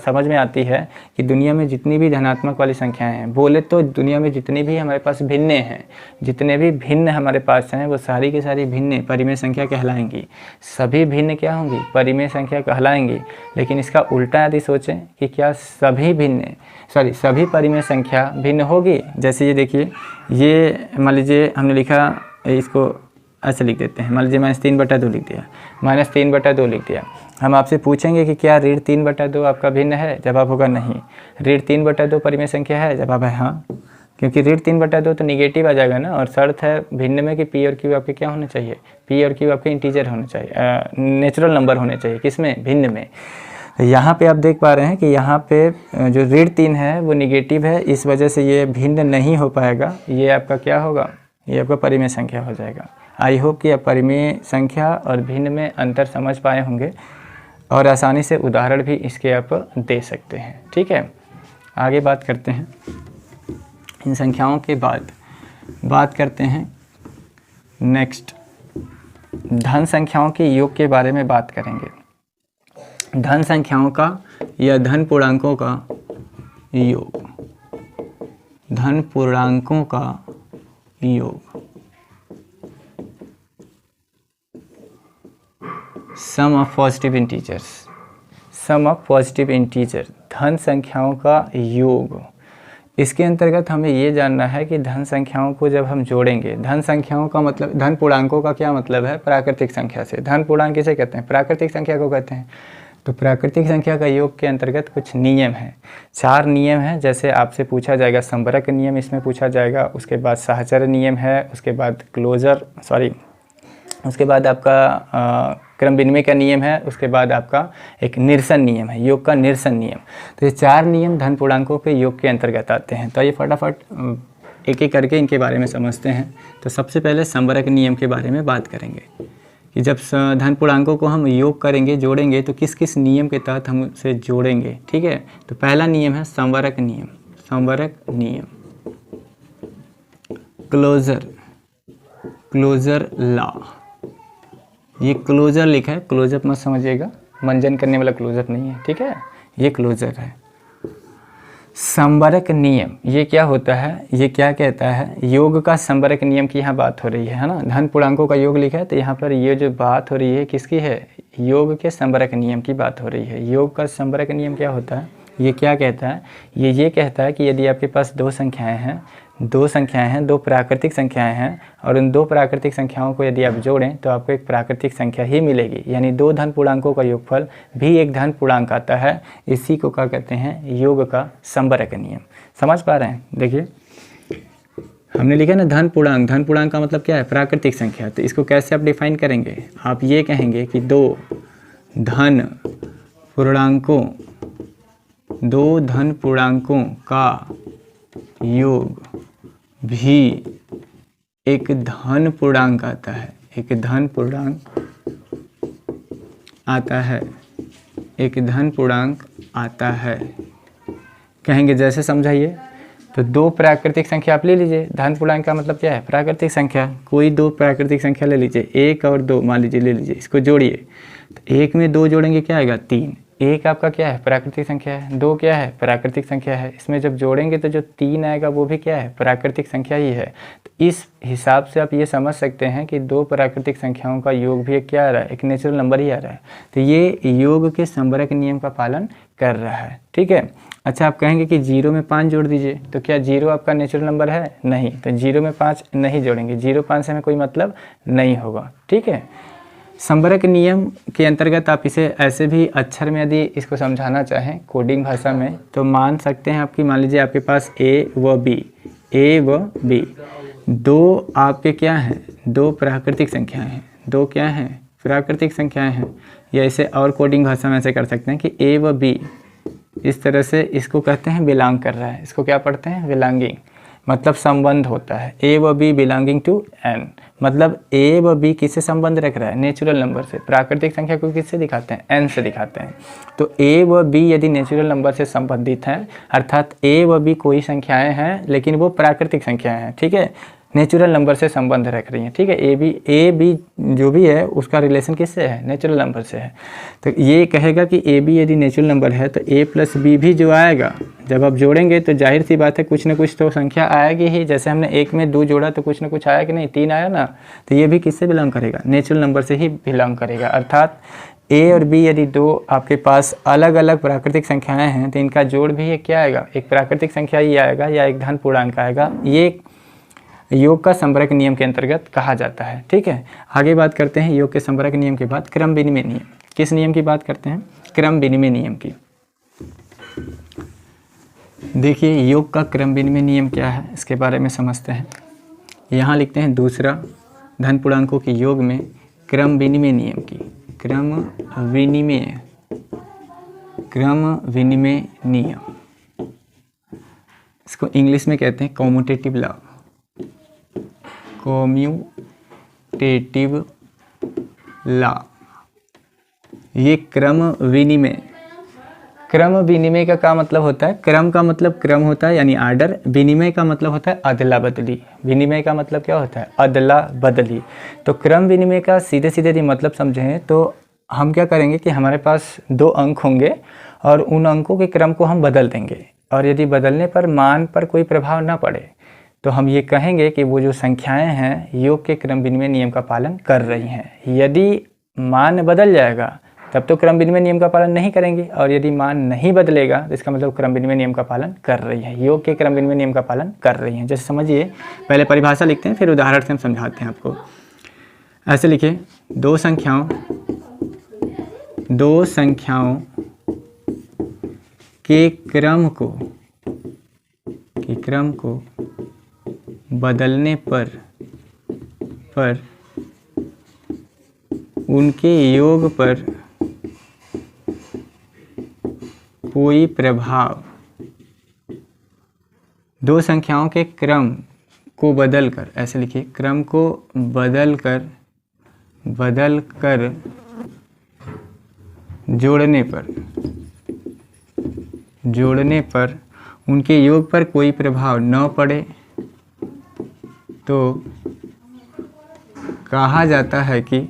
समझ में आती है कि दुनिया में जितनी भी धनात्मक वाली संख्याएं हैं, बोले तो दुनिया में जितनी भी हमारे पास भिन्न हैं, जितने भी भिन्न हमारे पास हैं, वो सारी की सारी भिन्न परिमेय संख्या कहलाएंगी। सभी भिन्न क्या होंगी? परिमेय संख्या कहलाएंगी। लेकिन इसका उल्टा यदि सोचें कि क्या सभी परिमेय संख्या भिन्न होगी? जैसे ये देखिए, ये मान लीजिए हमने लिखा, इसको ऐसे लिख देते हैं, मान लीजिए -3/2 लिख दिया, -3/2 लिख दिया। हम आपसे पूछेंगे कि क्या ऋण 3/2 आपका भिन्न है? जवाब होगा नहीं। ऋण 3/2 परिमेय संख्या है? जवाब है हाँ, क्योंकि ऋण 3/2 तो निगेटिव आ जाएगा ना, और शर्त है भिन्न में कि पी और क्यू आपके क्या होने चाहिए? पी और क्यू आपके इंटीजर होने चाहिए, नेचुरल नंबर होने चाहिए। किसमें? भिन्न में। यहाँ पे आप देख पा रहे हैं कि यहाँ पे जो ऋण 3 है वो निगेटिव है, इस वजह से ये भिन्न नहीं हो पाएगा। ये आपका क्या होगा? ये आपका परिमेय संख्या हो जाएगा। आई होप कि आप परिमेय संख्या और भिन्न में अंतर समझ पाए होंगे, और आसानी से उदाहरण भी इसके आप दे सकते हैं। ठीक है, आगे बात करते हैं। इन संख्याओं के बाद बात करते हैं नेक्स्ट, धन संख्याओं के योग के बारे में बात करेंगे। धन संख्याओं का या धन पूर्णांकों का योग, धन पूर्णांकों का योग, sum of positive integers, sum of positive integer, धन संख्याओं का योग। इसके अंतर्गत हमें ये जानना है कि धन संख्याओं को जब हम जोड़ेंगे, धन संख्याओं का मतलब, धन पूर्णांकों का क्या मतलब है? प्राकृतिक संख्या से। धन पूर्णांक किसे कहते हैं? प्राकृतिक संख्या को कहते हैं। तो प्राकृतिक संख्या का योग के अंतर्गत कुछ नियम हैं, 4 नियम हैं। जैसे आपसे पूछा जाएगा संबरक नियम, इसमें पूछा जाएगा, उसके बाद साहचर्य नियम है, उसके बाद उसके बाद आपका क्रम विनिमय का नियम है, उसके बाद आपका एक निरसन नियम है, योग का निरसन नियम। तो ये 4 नियम धन पूर्णांकों पे योग के अंतर्गत आते हैं। तो ये फटाफट एक एक करके इनके बारे में समझते हैं। तो सबसे पहले संवरक नियम के बारे में बात करेंगे कि जब धन पूर्णांकों को हम योग करेंगे, जोड़ेंगे, तो किस किस नियम के तहत हम उसे जोड़ेंगे। ठीक है, तो पहला नियम है संवरक नियम। संवरक नियम, क्लोजर लॉ। ये क्लोजर लिखा है, क्लोजअप मत समझिएगा, मंजन करने वाला क्लोजअप नहीं है। ठीक है, ये क्लोजर है। संवरक नियम ये क्या होता है, ये क्या कहता है, योग का संवरक नियम की यहाँ बात हो रही है ना। धन पूर्णांकों का योग लिखा है, तो यहाँ पर ये जो बात हो रही है किसकी है, योग के संवरक नियम की बात हो रही है। योग का संवरक नियम क्या होता है, ये क्या कहता है, ये कहता है कि यदि आपके पास दो संख्याएं हैं, दो प्राकृतिक संख्याएं हैं, और उन दो प्राकृतिक संख्याओं को यदि आप जोड़ें तो आपको एक प्राकृतिक संख्या ही मिलेगी, यानी दो धन पूर्णांकों का योगफल भी एक धन पूर्णांक आता है। इसी को क्या कहते हैं, योग का संवरक नियम। समझ पा रहे हैं? देखिए हमने लिखा ना धन पूर्णांक, धन पूर्णांक का मतलब क्या है, प्राकृतिक संख्या। तो इसको कैसे आप डिफाइन करेंगे, आप ये कहेंगे कि दो धन पूर्णांकों का योग भी एक धन पूर्णांक आता है, एक धन पूर्णांक आता है, एक धन पूर्णांक आता है। कहेंगे जैसे समझाइए, तो दो प्राकृतिक संख्या आप ले लीजिए। धन पूर्णांक का मतलब क्या है, प्राकृतिक संख्या। कोई दो प्राकृतिक संख्या ले लीजिए, 1 और 2 मान लीजिए, ले लीजिए, इसको जोड़िए। तो 1 में 2 जोड़ेंगे क्या आएगा, 3। 1 आपका क्या है, प्राकृतिक संख्या है, 2 क्या है, प्राकृतिक संख्या है। इसमें जब जोड़ेंगे तो जो 3 आएगा वो भी क्या है, प्राकृतिक संख्या ही है। तो इस हिसाब से आप ये समझ सकते हैं कि दो प्राकृतिक संख्याओं का योग भी एक क्या आ रहा है, एक नेचुरल नंबर ही आ रहा है। तो ये योग के संवरक नियम का पालन कर रहा है। ठीक है, अच्छा आप कहेंगे कि 0 में 5 जोड़ दीजिए, तो क्या 0 आपका नेचुरल नंबर है, नहीं, तो 0 में 5 नहीं जोड़ेंगे, 0 5 से हमें कोई मतलब नहीं होगा। ठीक है, संवरक नियम के अंतर्गत आप इसे ऐसे भी अक्षर में यदि इसको समझाना चाहें कोडिंग भाषा में, तो मान सकते हैं आपकी, मान लीजिए आपके पास ए व बी, दो आपके क्या हैं, दो प्राकृतिक संख्याएं हैं, दो क्या हैं, प्राकृतिक संख्याएं हैं। या इसे और कोडिंग भाषा में ऐसे कर सकते हैं कि ए व बी, इस तरह से इसको कहते हैं बिलोंग कर रहा है, इसको क्या पढ़ते हैं, बिलोंगिंग, मतलब संबंध होता है। ए व बी बिलोंगिंग टू एन, मतलब ए व बी किससे संबंध रख रहा है, नेचुरल नंबर से। प्राकृतिक संख्या को किससे दिखाते हैं, एन से दिखाते हैं। तो ए व बी यदि नेचुरल नंबर से संबंधित हैं, अर्थात ए व बी कोई संख्याएं हैं लेकिन वो प्राकृतिक संख्याएं हैं, ठीक है, नेचुरल नंबर से संबंध रख रही हैं। ठीक है, ए बी जो भी है उसका रिलेशन किससे है, नेचुरल नंबर से है। तो ये कहेगा कि ए बी यदि नेचुरल नंबर है तो ए प्लस बी भी जो आएगा, जब आप जोड़ेंगे तो जाहिर सी बात है कुछ ना कुछ तो संख्या आएगी ही। जैसे हमने 1 में 2 जोड़ा तो कुछ ना कुछ आया कि नहीं, 3 आया ना, तो ये भी किससे बिलोंग करेगा, नेचुरल नंबर से ही बिलोंग करेगा। अर्थात ए और बी यदि दो आपके पास अलग अलग प्राकृतिक संख्याएं हैं तो इनका जोड़ भी एक क्या आएगा, एक प्राकृतिक संख्या ही आएगा या एक धन पूर्णांक आएगा। ये योग का संवरक नियम के अंतर्गत कहा जाता है। ठीक है, आगे बात करते हैं योग के संवरक नियम के बाद क्रम विनिमय नियम। किस नियम की बात करते हैं, क्रम विनिमय नियम की। देखिए योग का क्रम विनिमय नियम क्या है, इसके बारे में समझते हैं। यहाँ लिखते हैं दूसरा, धन पूर्णांकों के योग में क्रम विनिमय नियम की, क्रम विनिमय नियम, इसको इंग्लिश में कहते हैं कॉम्यूटेटिव लॉ, कॉम्यूटेटिव लॉ। ये क्रम विनिमय का क्या मतलब होता है, क्रम का मतलब क्रम होता है यानी आर्डर, विनिमय का मतलब होता है अदला बदली। विनिमय का मतलब क्या होता है, अदला बदली। तो क्रम विनिमय का सीधे सीधे यदि मतलब समझें तो हम क्या करेंगे कि हमारे पास 2 अंक होंगे और उन अंकों के क्रम को हम बदल देंगे, और यदि बदलने पर मान पर कोई प्रभाव ना पड़े तो हम ये कहेंगे कि वो जो संख्याएं हैं योग के क्रम विनिमय नियम का पालन कर रही हैं। यदि मान बदल जाएगा तब तो क्रम विनिमय नियम का पालन नहीं करेंगे, और यदि मान नहीं बदलेगा तो इसका मतलब क्रम विनिमय नियम का पालन कर रही है, योग के क्रम विनिमय नियम का पालन कर रही हैं। जैसे समझिए, पहले परिभाषा लिखते हैं फिर उदाहरण से हम समझाते हैं आपको। ऐसे लिखिए, दो संख्याओं के क्रम को बदलने पर उनके योग पर कोई प्रभाव दो संख्याओं के क्रम को बदलकर, ऐसे लिखिए, क्रम को बदलकर जोड़ने पर उनके योग पर कोई प्रभाव न पड़े तो कहा जाता है कि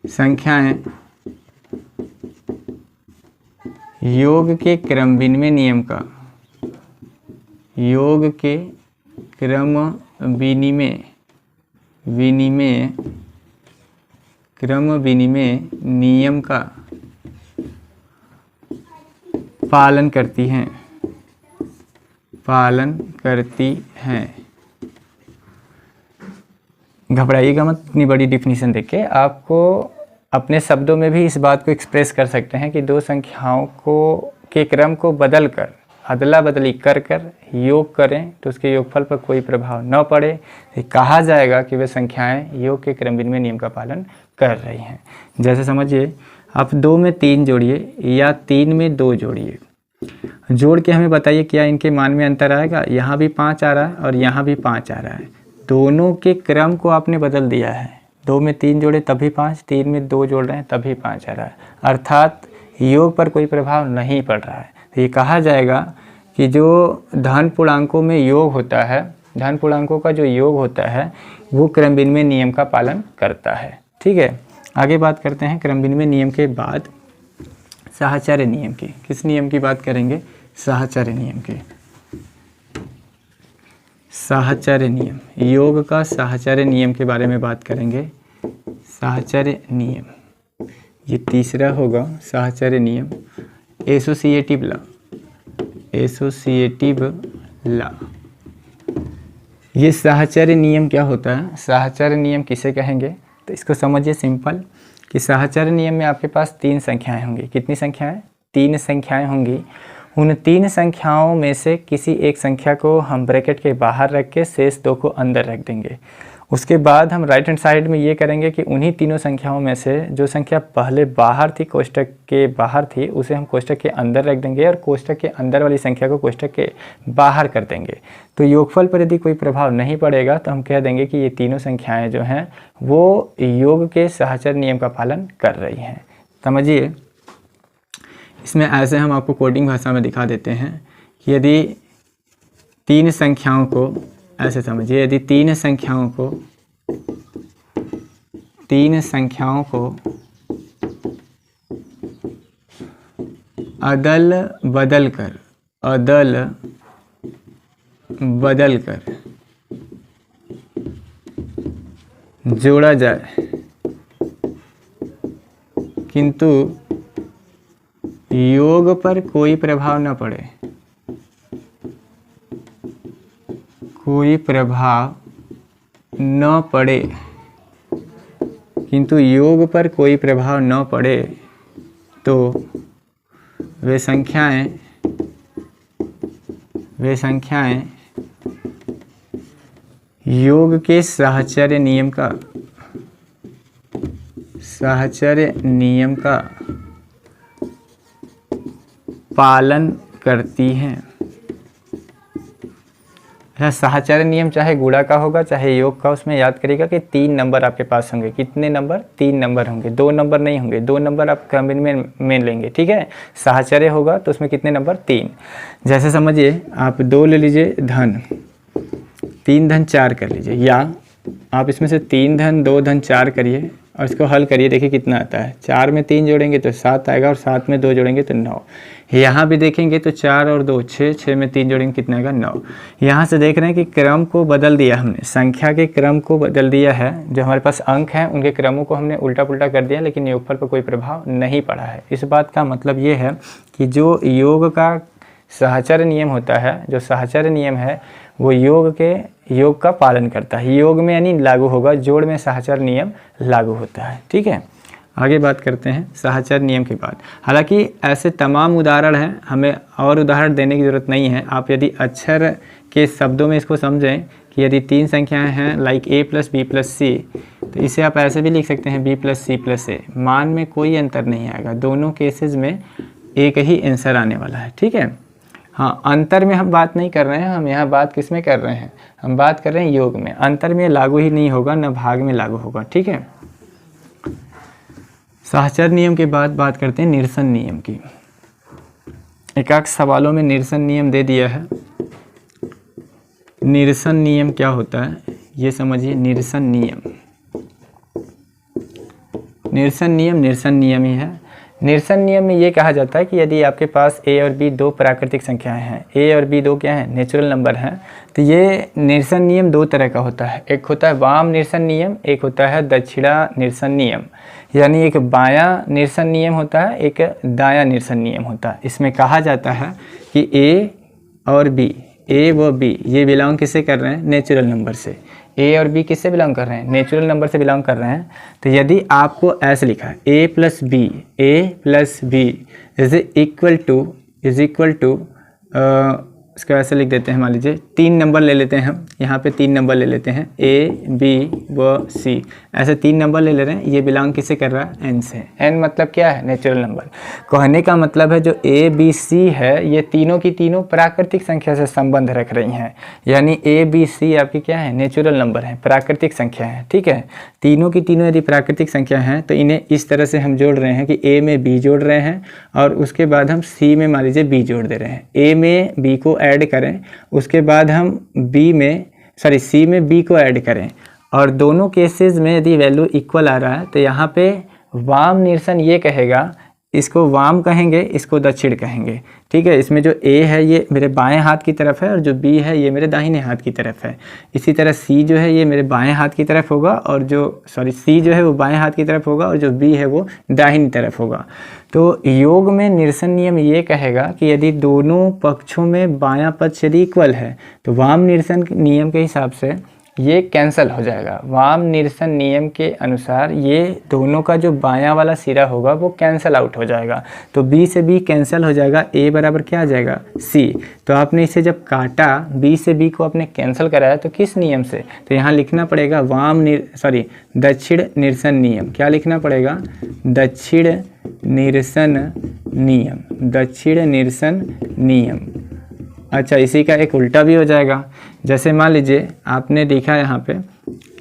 संख्याएं योग के क्रम विनिमय नियम का पालन करती हैं। घबराइएगा मत, इतनी बड़ी डिफिनीशन देख के आपको अपने शब्दों में भी इस बात को एक्सप्रेस कर सकते हैं कि दो संख्याओं के क्रम को बदलकर, अदला बदली कर योग करें तो उसके योगफल पर कोई प्रभाव न पड़े, तो कहा जाएगा कि वे संख्याएं योग के क्रम विनिमय नियम का पालन कर रही हैं। जैसे समझिए, आप 2 में 3 जोड़िए या 3 में 2 जोड़िए, जोड़ के हमें बताइए क्या इनके मान में अंतर आएगा। यहाँ भी 5 आ रहा है और यहाँ भी 5 आ रहा है, दोनों के क्रम को आपने बदल दिया है। 2 में 3 जोड़े तभी 5, 3 में 2 जोड़ रहे हैं तभी 5 आ रहा है, अर्थात योग पर कोई प्रभाव नहीं पड़ रहा है। तो ये कहा जाएगा कि जो धन पूर्णांकों में योग होता है, धन पूर्णांकों का जो योग होता है वो क्रम विनिमय नियम का पालन करता है। ठीक है, आगे बात करते हैं क्रम विनिमय नियम के बाद साहचर्य नियम की। किस नियम की बात करेंगे? साहचर्य नियम की। साहचर्य नियम, योग का साहचर्य नियम के बारे में बात करेंगे। साहचर्य नियम, ये तीसरा होगा साहचर्य नियम। Associative law. ये साहचर्य नियम क्या होता है? साहचर्य नियम किसे कहेंगे? तो इसको समझिए सिंपल कि साहचर्य नियम में आपके पास 3 संख्याएं होंगी। कितनी संख्याएं? 3 संख्याएं होंगी। उन 3 संख्याओं में से किसी एक संख्या को हम ब्रैकेट के बाहर रख के शेष 2 को अंदर रख देंगे। उसके बाद हम राइट हैंड साइड में ये करेंगे कि उन्हीं तीनों संख्याओं में से जो संख्या पहले बाहर थी, कोष्टक के बाहर थी, उसे हम कोष्टक के अंदर रख देंगे और कोष्टक के अंदर वाली संख्या को कोष्टक के बाहर कर देंगे। तो योगफल पर यदि कोई प्रभाव नहीं पड़ेगा तो हम कह देंगे कि ये तीनों संख्याएं जो हैं वो योग के साहचर्य नियम का पालन कर रही हैं। समझिए, इसमें ऐसे हम आपको कोडिंग भाषा में दिखा देते हैं कि यदि 3 संख्याओं को, ऐसे समझिए, यदि 3 संख्याओं को अदल बदल कर जोड़ा जाए किंतु योग पर कोई प्रभाव न पड़े, किंतु योग पर कोई प्रभाव न पड़े तो वे संख्याएं योग के साहचर्य नियम का पालन करती हैं। साहचर्य नियम चाहे गुणा का होगा चाहे योग का, उसमें याद करिएगा कि 3 नंबर आपके पास होंगे। कितने नंबर? 3 नंबर होंगे, 2 नंबर नहीं होंगे। 2 नंबर आप क्रम में लेंगे, ठीक है। साहचर्य होगा तो उसमें कितने नंबर? 3। जैसे समझिए, आप 2 ले लीजिए धन, 3 धन 4 कर लीजिए, या आप इसमें से 3 धन 2 धन 4 करिए और इसको हल करिए, देखिए कितना आता है। 4 में 3 जोड़ेंगे तो 7 आएगा और 7 में 2 जोड़ेंगे तो 9। यहाँ भी देखेंगे तो 4 और 2 6, 6 में 3 जोड़ेंगे कितना आएगा? 9। यहाँ से देख रहे हैं कि क्रम को बदल दिया हमने, संख्या के क्रम को बदल दिया है। जो हमारे पास अंक हैं उनके क्रमों को हमने उल्टा पुल्टा कर दिया, लेकिन योगफल पर कोई प्रभाव नहीं पड़ा है। इस बात का मतलब ये है कि जो योग का साहचर्य नियम होता है, जो साहचर्य नियम है वो योग का पालन करता है। योग में यानी लागू होगा, जोड़ में साहचर्य नियम लागू होता है, ठीक है। आगे बात करते हैं सहचर नियम के बाद। हालांकि ऐसे तमाम उदाहरण हैं, हमें और उदाहरण देने की ज़रूरत नहीं है। आप यदि अक्षर के शब्दों में इसको समझें कि यदि 3 संख्याएं हैं लाइक a + b + c, तो इसे आप ऐसे भी लिख सकते हैं b + c + a। मान में कोई अंतर नहीं आएगा, दोनों केसेस में एक ही आंसर आने वाला है, ठीक है। हाँ, अंतर में हम बात नहीं कर रहे हैं, हम यहाँ बात किस में कर रहे हैं, हम बात कर रहे हैं योग में। अंतर में लागू ही नहीं होगा, न भाग में लागू होगा, ठीक है। सहचर नियम के बाद बात करते हैं निरसन नियम की। एकाक सवालों में निरसन नियम दे दिया है। निरसन नियम क्या होता है ये समझिए। निरसन नियम, निरसन नियम ही है। निरसन नियम में ये कहा जाता है कि यदि आपके पास a और b 2 प्राकृतिक संख्याएं हैं, a और b 2 क्या हैं, नेचुरल नंबर हैं, तो ये निरसन नियम 2 तरह का होता है। एक होता है वाम निरसन नियम, एक होता है दक्षिणा निरसन नियम। यानी एक बायां निरसन नियम होता है, एक दायां निरसन नियम होता है। इसमें कहा जाता है कि a और b, a व b ये बिलोंग किससे कर रहे हैं, नेचुरल नंबर से। a और b किससे बिलोंग कर रहे हैं, नेचुरल नंबर से बिलोंग कर रहे हैं। तो यदि आपको ऐसे लिखा है a + b is equal to इसको ऐसे लिख देते हैं, मान लीजिए 3 नंबर ले लेते हैं हम, यहाँ पे 3 नंबर ले लेते हैं a, b व c, ऐसे 3 नंबर ले रहे हैं। ये बिलोंग किससे कर रहा है, n से। n मतलब क्या है, नेचुरल नंबर। कहने का मतलब है जो a, b, c है ये तीनों की तीनों प्राकृतिक संख्या से संबंध रख रही हैं। यानी a, b, c आपकी क्या है, नेचुरल नंबर है, प्राकृतिक संख्या है, ठीक है। तीनों की तीनों यदि प्राकृतिक संख्या हैं तो इन्हें इस तरह से हम जोड़ रहे हैं कि a में b जोड़ रहे हैं और उसके बाद हम c में मान लीजिए b जोड़ दे रहे हैं। a में b को ऐड करें, उसके बाद हम c में b को ऐड करें, और दोनों केसेस में यदि वैल्यू इक्वल आ रहा है तो यहाँ पे वाम निरसन ये कहेगा, इसको वाम कहेंगे, इसको दक्षिण कहेंगे, ठीक है। इसमें जो a है ये मेरे बाएं हाथ की तरफ है और जो b है ये मेरे दाहिने हाथ की तरफ है। इसी तरह c जो है ये मेरे बाएं हाथ की तरफ होगा और c जो है वो बाएं हाथ की तरफ होगा और जो b है वो दाहिनी तरफ होगा। तो योग में निरसन नियम ये कहेगा कि यदि दोनों पक्षों में बायां पक्ष यदि इक्वल है तो वाम निरसन नियम के हिसाब से ये कैंसिल हो जाएगा। वाम निरसन नियम के अनुसार ये दोनों का जो बायां वाला सिरा होगा वो कैंसिल आउट हो जाएगा। तो b से b कैंसिल हो जाएगा, a बराबर क्या आ जाएगा, c। तो आपने इसे जब काटा, b से b को आपने कैंसिल कराया तो किस नियम से, तो यहाँ लिखना पड़ेगा दक्षिण निरसन नियम। क्या लिखना पड़ेगा, दक्षिण निरसन नियम, दक्षिण निरसन नियम। अच्छा, इसी का एक उल्टा भी हो जाएगा। जैसे मान लीजिए आपने देखा यहाँ पे,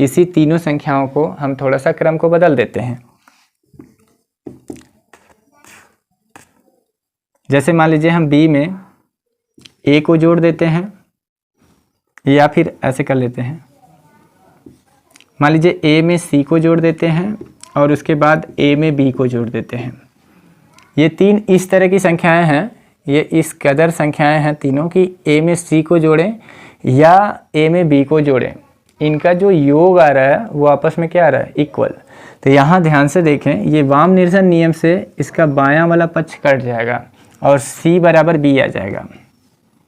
इसी तीनों संख्याओं को हम थोड़ा सा क्रम को बदल देते हैं। जैसे मान लीजिए हम b में a को जोड़ देते हैं, या फिर ऐसे कर लेते हैं, मान लीजिए a में c को जोड़ देते हैं और उसके बाद a में b को जोड़ देते हैं। ये 3 इस तरह की संख्याएं हैं, ये इस कदर संख्याएं हैं तीनों की a में c को जोड़ें या a में b को जोड़ें, इनका जो योग आ रहा है वो आपस में क्या आ रहा है, इक्वल। तो यहाँ ध्यान से देखें, ये वाम निरसन नियम से इसका बायां वाला पक्ष कट जाएगा और c बराबर b आ जाएगा।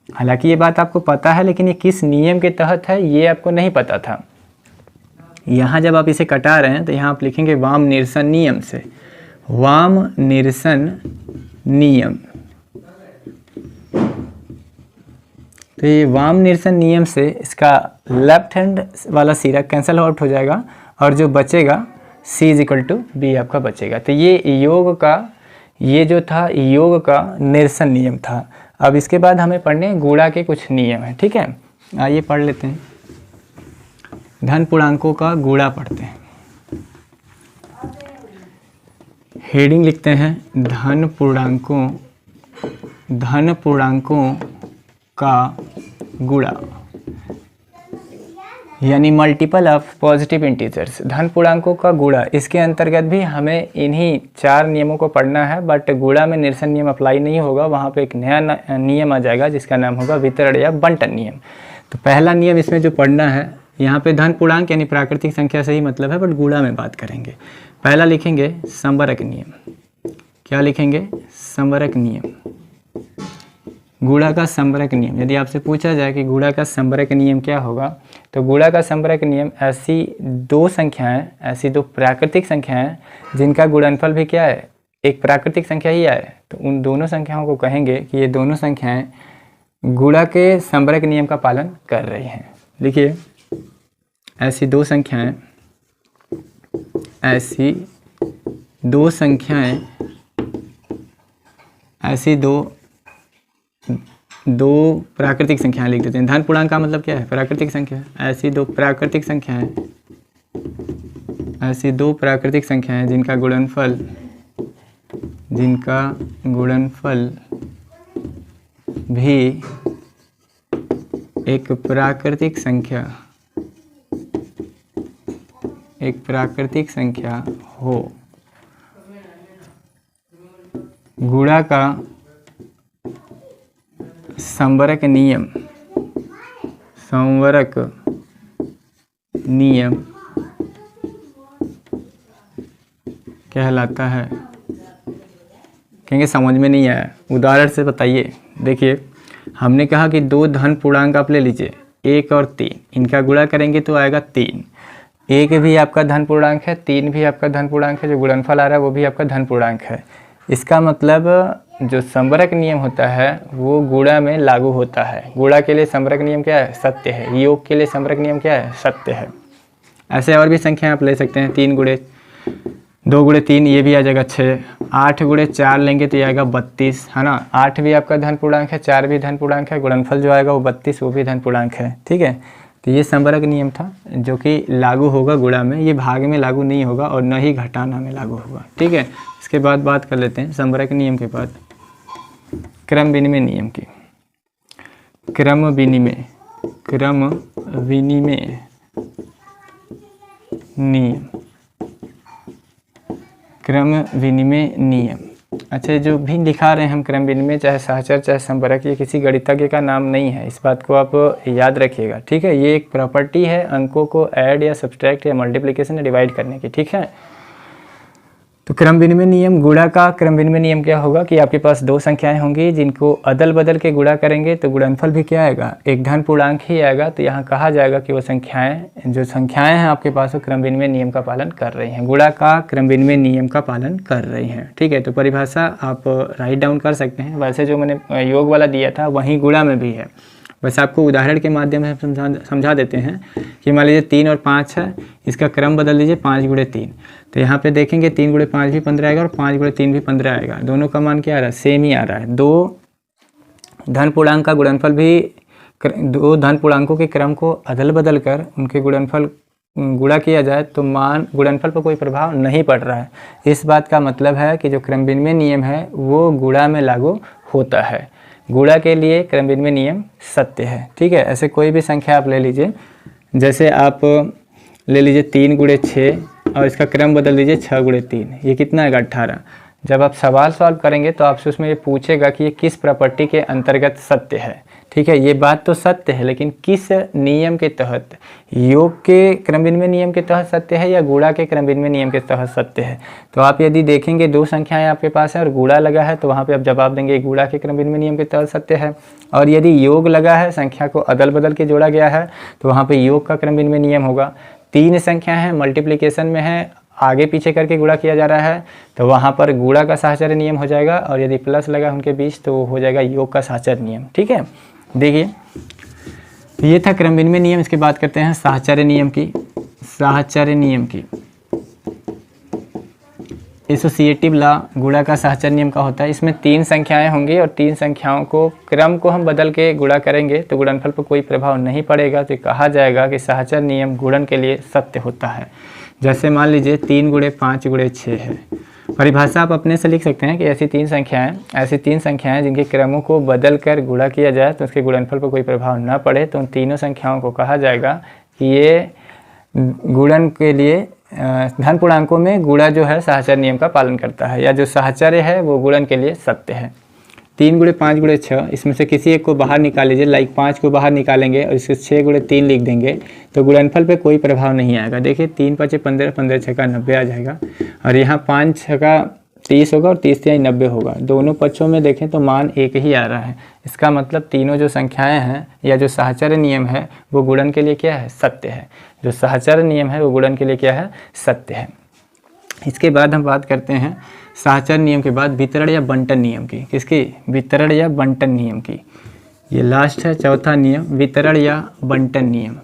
हालांकि ये बात आपको पता है, लेकिन ये किस नियम के तहत है ये आपको नहीं पता था। यहाँ जब आप इसे कटा रहे हैं तो यहाँ आप लिखेंगे वाम निरसन नियम से, वाम निरसन नियम। तो ये वाम निरसन नियम से इसका लेफ्ट हैंड वाला सिरा कैंसिल आउट हो जाएगा और जो बचेगा c = b आपका बचेगा। तो ये योग का, ये जो था योग का निरसन नियम था। अब इसके बाद हमें पढ़ने गुणा के कुछ नियम हैं, ठीक है। आइए पढ़ लेते हैं। धन पूर्णांकों का गुणा पढ़ते हैं। हेडिंग लिखते हैं धन पूर्णांकों का गुणा, यानी मल्टीपल ऑफ पॉजिटिव इंटीजर्स। धन पूर्णांकों का गुणा, इसके अंतर्गत भी हमें इन्हीं 4 नियमों को पढ़ना है, बट गुणा में निरसन नियम अप्लाई नहीं होगा। वहाँ पे एक नया नियम आ जाएगा जिसका नाम होगा वितरण या बंटन नियम। तो पहला नियम इसमें जो पढ़ना है, यहाँ पे धन पूर्णांक यानी प्राकृतिक संख्या से ही मतलब है, बट गुणा में बात करेंगे। पहला लिखेंगे संवरक नियम। क्या लिखेंगे, संवरक नियम। गुणा का संबरक नियम, यदि आपसे पूछा जाए कि गुणा का संबरक नियम क्या होगा, तो गुणा का संबरक नियम ऐसी दो संख्याएं, ऐसी दो प्राकृतिक संख्याएं जिनका गुणनफल भी क्या है, एक प्राकृतिक संख्या ही है, तो उन दोनों संख्याओं को कहेंगे कि ये दोनों संख्याएं गुणा के संबरक नियम का पालन कर रही हैं। देखिए, ऐसी दो संख्याएं, ऐसी दो प्राकृतिक संख्याएं लिख देते हैं। धन पूर्णांक का मतलब क्या है, प्राकृतिक संख्या। ऐसी दो प्राकृतिक संख्याएं जिनका गुणनफल भी एक प्राकृतिक संख्या हो। गुणा का संबरक नियम कहलाता है। कहेंगे समझ में नहीं आया, उदाहरण से बताइए। देखिए, हमने कहा कि दो धन पूर्णांक आप ले लीजिए, 1 और 3, इनका गुणा करेंगे तो आएगा 3। 1 भी आपका धन पूर्णांक है, 3 भी आपका धन पूर्णांक है, जो गुणनफल आ रहा है वो भी आपका धन पूर्णांक है। इसका मतलब जो संबरक नियम होता है वो गुणा में लागू होता है। गुणा के लिए संबरक नियम क्या है, सत्य है। योग के लिए संबरक नियम क्या है, सत्य है। ऐसे और भी संख्या आप ले सकते हैं। 2 गुणे 3 ये भी आ जाएगा 6। 8 गुणे 4 लेंगे तो ये आएगा 32, है ना। 8 भी आपका धन पूर्णांक है, 4 भी धन पूर्णांक है, गुणनफल जो आएगा वो 32, वो भी धन पूर्णांक है। ठीक है, तो ये संबरक नियम था जो कि लागू होगा गुणा में, ये भाग में लागू नहीं होगा और न ही घटाना में लागू होगा। ठीक है, इसके बाद बात कर लेते हैं संबरक नियम के बाद क्रम विनिमय नियम की। क्रम विनिमय नियम। अच्छा, जो भी दिखा रहे हैं हम क्रम विनिमय, चाहे सहचर चाहे संबरक, ये किसी गणितज्ञ का नाम नहीं है, इस बात को आप याद रखिएगा। ठीक है, ये एक प्रॉपर्टी है अंकों को ऐड या सब्सट्रैक्ट या मल्टीप्लिकेशन या डिवाइड करने की। ठीक है, तो क्रम विनिमय नियम, गुणा का क्रम विनिमय नियम क्या होगा कि आपके पास दो संख्याएं होंगी जिनको अदल बदल के गुणा करेंगे तो गुणनफल भी क्या आएगा, एक धन पूर्णांक ही आएगा। तो यहाँ कहा जाएगा कि वो संख्याएं हैं आपके पास वो क्रम विनिमय नियम का पालन कर रही हैं, गुणा का क्रम विनिमय नियम का पालन कर रही हैं। ठीक है, तो परिभाषा आप राइट डाउन कर सकते हैं। वैसे जो मैंने योग वाला दिया था वहीं गुणा में भी है, बस आपको उदाहरण के माध्यम से समझा देते हैं कि मान लीजिए 3 और 5 है, इसका क्रम बदल दीजिए 5 गुणे 3, तो यहाँ पे देखेंगे 3 गुणे 5 भी 15 आएगा और 5 गुणे 3 भी 15 आएगा। दोनों का मान क्या आ रहा है, सेम ही आ रहा है। दो धन पूर्णांक का गुणनफल भी, दो धन पूर्णांकों के क्रम को अदल बदल कर उनके गुणनफल गुणा किया जाए तो मान गुणनफल पर कोई प्रभाव नहीं पड़ रहा है। इस बात का मतलब है कि जो क्रम विनिमय नियम है वो गुणा में लागू होता है। गुणा के लिए क्रम विनिमय नियम सत्य है। ठीक है, ऐसे कोई भी संख्या आप ले लीजिए, जैसे आप ले लीजिए 3 गुणे 6 और इसका क्रम बदल दीजिए 6 गुणे 3, ये कितना आएगा 18। जब आप सवाल सॉल्व करेंगे तो आपसे उसमें ये पूछेगा कि ये किस प्रॉपर्टी के अंतर्गत सत्य है। ठीक है, ये बात तो सत्य है, लेकिन किस नियम के तहत, योग के क्रम विनिमय नियम के तहत सत्य है या गुणा के क्रम विनिमय नियम के तहत सत्य है। तो आप यदि देखेंगे दो संख्याएं आपके पास है और गुणा लगा है तो वहाँ पे आप जवाब देंगे गुणा के क्रम विनिमय नियम के तहत सत्य है। और यदि योग लगा है, संख्या को अदल बदल के जोड़ा गया है, तो वहाँ पे योग का क्रम विनिमय नियम होगा। 3 संख्या है, मल्टीप्लिकेशन में है, आगे पीछे करके गुणा किया जा रहा है, तो वहाँ पर गुणा का साहचर्य नियम हो जाएगा, और यदि प्लस लगा उनके बीच तो हो जाएगा योग का साहचर्य नियम। ठीक है, देखिए ये था क्रम विनिमय नियम। इसके बात करते हैं साहचर्य नियम की। साहचर्य नियम की एसोसिएटिव लॉ गुणा का साहचर्य नियम का होता है। इसमें 3 संख्याएं होंगी और 3 संख्याओं को क्रम को हम बदल के गुणा करेंगे तो गुणनफल पर कोई प्रभाव नहीं पड़ेगा। तो कहा जाएगा कि साहचर्य नियम गुणन के लिए सत्य होता है। जैसे मान लीजिए 3 गुणे 5 गुणे 6 है, परिभाषा आप अपने से लिख सकते हैं कि ऐसी तीन संख्याएं जिनके क्रमों को बदल कर गुणा किया जाए तो उसके गुणनफल पर कोई प्रभाव न पड़े, तो उन तीनों संख्याओं को कहा जाएगा कि ये गुणन के लिए धन पूर्णांकों में गुणा जो है साहचर्य नियम का पालन करता है, या जो साहचर्य है वो गुणन के लिए सत्य है। 3 गुणे 5 गुणे 6, इसमें से किसी एक को बाहर निकाल लीजिए, लाइक 5 को बाहर निकालेंगे और इससे 6 गुणे 3 लिख देंगे तो गुणनफल पे कोई प्रभाव नहीं आएगा। देखिए 3 5 15, 15 6 का 90 आ जाएगा, और यहाँ 5 6 का 30 होगा और 30 तिहाई 90 होगा। दोनों पक्षों में देखें तो मान एक ही आ रहा है। इसका मतलब तीनों जो संख्याएं हैं या जो साहचर्य नियम है वो गुणन के लिए क्या है, सत्य है। जो साहचर्य नियम है वो गुणन के लिए क्या है, सत्य है। इसके बाद हम बात करते हैं साहचर्य नियम के बाद वितरण या बंटन नियम की। किसकी, वितरण या बंटन नियम की। ये लास्ट है चौथा नियम, वितरण या बंटन नियम।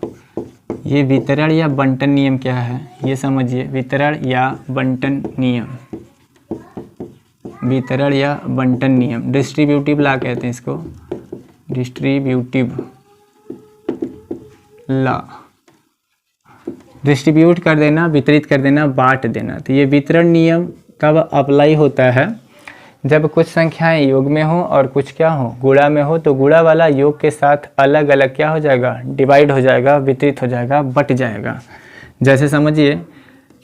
ये वितरण या बंटन नियम क्या है ये समझिए। वितरण या बंटन नियम, वितरण या बंटन नियम, डिस्ट्रीब्यूटिव लॉ कहते हैं इसको, डिस्ट्रीब्यूटिव लॉ। डिस्ट्रीब्यूट कर देना, वितरित कर देना, बांट देना। तो ये वितरण नियम कब अप्लाई होता है, जब कुछ संख्याएं योग में हो और कुछ क्या हो, गुणा में हो। तो गुणा वाला योग के साथ अलग अलग क्या हो जाएगा, डिवाइड हो जाएगा, वितरित हो जाएगा, बट जाएगा। जैसे समझिए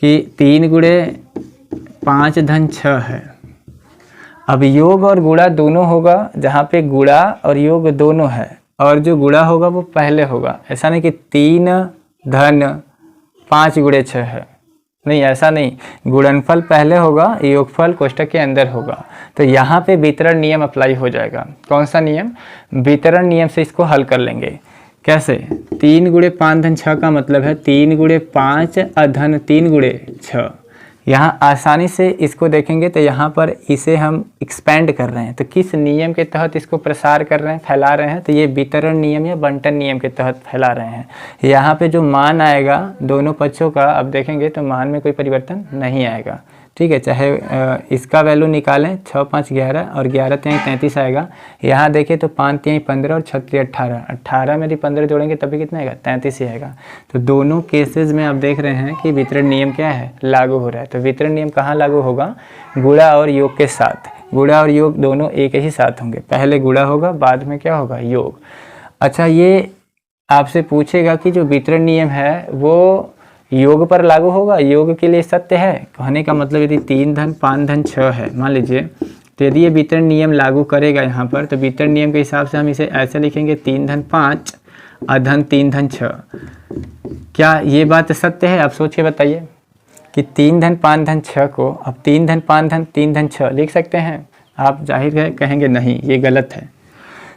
कि 3 गुणे 5 धन 6 है। अब योग और गुणा दोनों होगा, जहाँ पे गुणा और योग दोनों है और जो गुणा होगा वो पहले होगा। ऐसा नहीं कि 3 धन 5 गुणे 6 है, नहीं ऐसा नहीं। गुणनफल पहले होगा, योगफल कोष्टक के अंदर होगा। तो यहाँ पे वितरण नियम अप्लाई हो जाएगा। कौन सा नियम, वितरण नियम से इसको हल कर लेंगे। कैसे, 3 गुणे 5 धन 6 का मतलब है 3 गुणे 5 अधन 3 गुणे 6। यहाँ आसानी से इसको देखेंगे तो यहाँ पर इसे हम एक्सपेंड कर रहे हैं। तो किस नियम के तहत इसको प्रसार कर रहे हैं, फैला रहे हैं, तो ये वितरण नियम या बंटन नियम के तहत फैला रहे हैं। यहाँ पे जो मान आएगा दोनों पक्षों का, अब देखेंगे तो मान में कोई परिवर्तन नहीं आएगा। ठीक है, चाहे इसका वैल्यू निकालें 6 5 11 और 11 तिहाई 33 आएगा। यहाँ देखें तो 5 तिहाई 15 और 6 तिहाई 18, 18 में यदि 15 जोड़ेंगे तभी कितना आएगा, 33 ही आएगा। तो दोनों केसेस में आप देख रहे हैं कि वितरण नियम क्या है, लागू हो रहा है। तो वितरण नियम कहाँ लागू होगा, गुणा और योग के साथ। गुणा और योग दोनों एक ही साथ होंगे, पहले गुणा होगा बाद में क्या होगा, योग। अच्छा, ये आपसे पूछेगा कि जो वितरण नियम है वो योग पर लागू होगा, योग के लिए सत्य है। कहने का मतलब यदि 3 धन 5 धन 6 है मान लीजिए, तो यदि ये वितरण नियम लागू करेगा यहाँ पर, तो वितरण नियम के हिसाब से हम इसे ऐसे लिखेंगे 3 धन 5 अधन 3 धन 6। क्या ये बात सत्य है, आप सोच के बताइए कि 3 धन 5 धन 6 को अब 3 धन 5 धन 3 धन 6 लिख सकते हैं आप? जाहिर है कहेंगे नहीं, ये गलत है।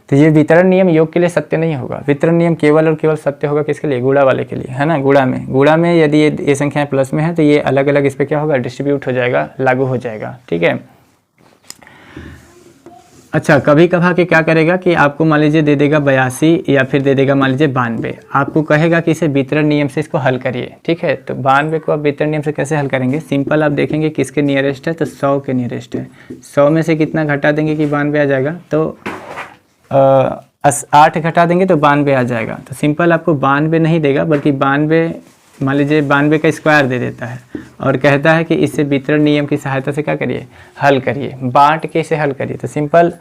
तो ये वितरण नियम योग के लिए सत्य नहीं होगा। वितरण नियम केवल और केवल सत्य होगा किसके लिए, गुणा वाले के लिए, है ना। गुणा में यदि ये संख्याएं प्लस में है तो ये अलग अलग इस पर क्या होगा, डिस्ट्रीब्यूट हो जाएगा, लागू हो जाएगा। ठीक है। अच्छा, कभी कभार के क्या करेगा कि आपको मान लीजिए दे देगा 82 या फिर दे देगा मान लीजिए 92, आपको कहेगा कि इसे वितरण नियम से इसको हल करिए। ठीक है, तो 92 को आप वितरण नियम से कैसे हल करेंगे, सिंपल आप देखेंगे किसके नियरेस्ट है, तो 100 के नियरेस्ट है। 100 में से कितना घटा देंगे कि 92 आ जाएगा, तो 8 घटा देंगे तो 92 आ जाएगा। तो सिंपल आपको 92 नहीं देगा बल्कि 92 मान लीजिए 92 का स्क्वायर दे देता है और कहता है कि इससे वितरण नियम की सहायता से क्या करिए, हल करिए, बांट के इसे हल करिए। तो सिंपल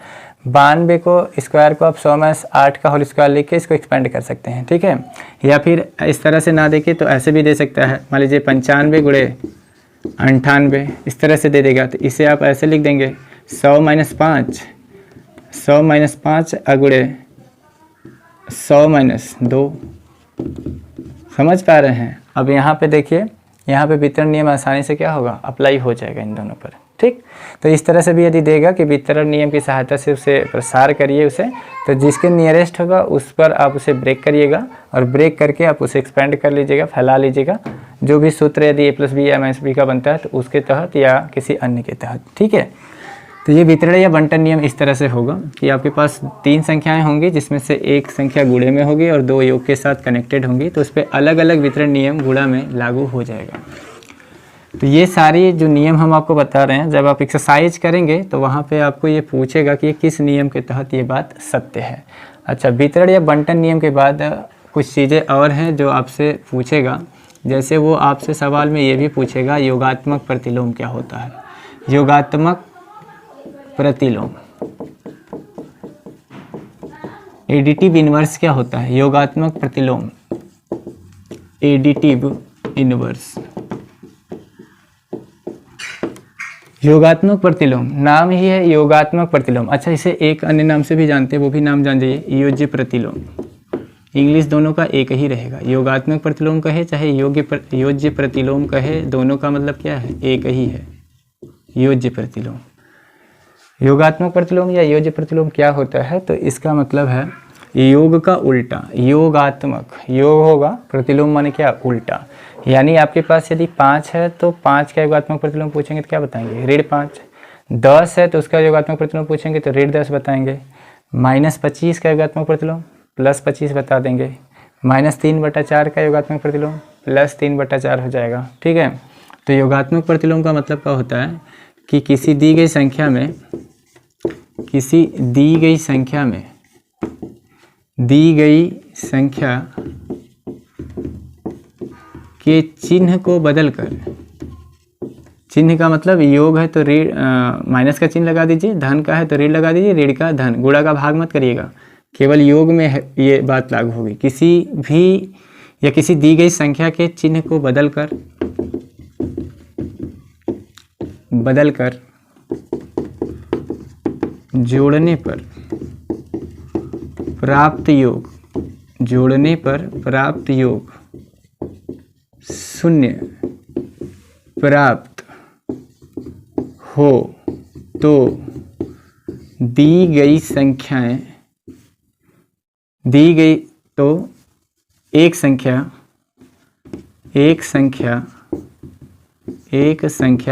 92 को स्क्वायर को आप 100 में 8 का होल स्क्वायर लिख के इसको एक्सपेंड कर सकते हैं। ठीक है, या फिर इस तरह से ना देके तो ऐसे भी दे सकता है, मान लीजिए 95 गुणे 98 इस तरह से दे देगा। तो इसे आप ऐसे लिख देंगे 100 - 5 100 - 5 अगुणे 100 - 2। समझ पा रहे हैं। अब यहाँ पे देखिए, यहाँ पे वितरण नियम आसानी से क्या होगा, अप्लाई हो जाएगा इन दोनों पर। ठीक, तो इस तरह से भी यदि देगा कि वितरण नियम की सहायता से उसे प्रसार करिए उसे, तो जिसके नियरेस्ट होगा उस पर आप उसे ब्रेक करिएगा और ब्रेक करके आप उसे एक्सपेंड कर लीजिएगा, फैला लीजिएगा। जो भी सूत्र यदि a + b या -b का बनता है तो उसके तहत या किसी अन्य के तहत। ठीक है, तो ये वितरण या बंटन नियम इस तरह से होगा कि आपके पास 3 संख्याएं होंगी जिसमें से एक संख्या गुणे में होगी और 2 योग के साथ कनेक्टेड होंगी, तो उस पर अलग अलग वितरण नियम गुणा में लागू हो जाएगा। तो ये सारी जो नियम हम आपको बता रहे हैं, जब आप एक्सरसाइज करेंगे तो वहाँ पे आपको ये पूछेगा कि ये किस नियम के तहत ये बात सत्य है। अच्छा, वितरण या बंटन नियम के बाद कुछ चीज़ें और हैं जो आपसे पूछेगा। जैसे वो आपसे सवाल में ये भी पूछेगा योगात्मक प्रतिलोम क्या होता है। योगात्मक प्रतिलोम, एडिटिव इनवर्स क्या होता है, योगात्मक प्रतिलोम, एडिटिव इनवर्स। योगात्मक प्रतिलोम नाम ही है योगात्मक प्रतिलोम। अच्छा, इसे एक अन्य नाम से भी जानते हैं, वो भी नाम जान जाइए, योज्य प्रतिलोम। इंग्लिश दोनों का एक ही रहेगा, योगात्मक प्रतिलोम कहे चाहे योज्य प्रतिलोम कहे, दोनों का मतलब क्या है, एक ही है। योज्य प्रतिलोम। योगात्मक प्रतिलोम या योज्य प्रतिलोम क्या होता है? तो इसका मतलब है योग का उल्टा, योगात्मक, योग होगा, प्रतिलोम माने क्या? उल्टा। यानी आपके पास यदि 5 है तो 5 का योगात्मक प्रतिलोम पूछेंगे तो क्या बताएंगे? ऋण 5। 10 है तो उसका योगात्मक प्रतिलोम पूछेंगे तो ऋण 10 बताएंगे। -25 का योगात्मक प्रतिलोम +25 बता देंगे। -3/4 का योगात्मक प्रतिलोम +3/4 हो जाएगा। ठीक है, तो योगात्मक प्रतिलोम का मतलब क्या होता है कि किसी दी गई संख्या में, किसी दी गई संख्या में, दी गई संख्या के चिन्ह को बदलकर, चिन्ह का मतलब योग है तो ऋण माइनस का चिन्ह लगा दीजिए, धन का है तो ऋण लगा दीजिए, ऋण का धन, गुणा का भाग मत करिएगा, केवल योग में है ये बात लागू होगी। किसी भी या किसी दी गई संख्या के चिन्ह को बदलकर जोड़ने पर प्राप्त योग, जोड़ने पर प्राप्त योग शून्य प्राप्त हो तो दी गई संख्याएं, दी गई तो एक संख्या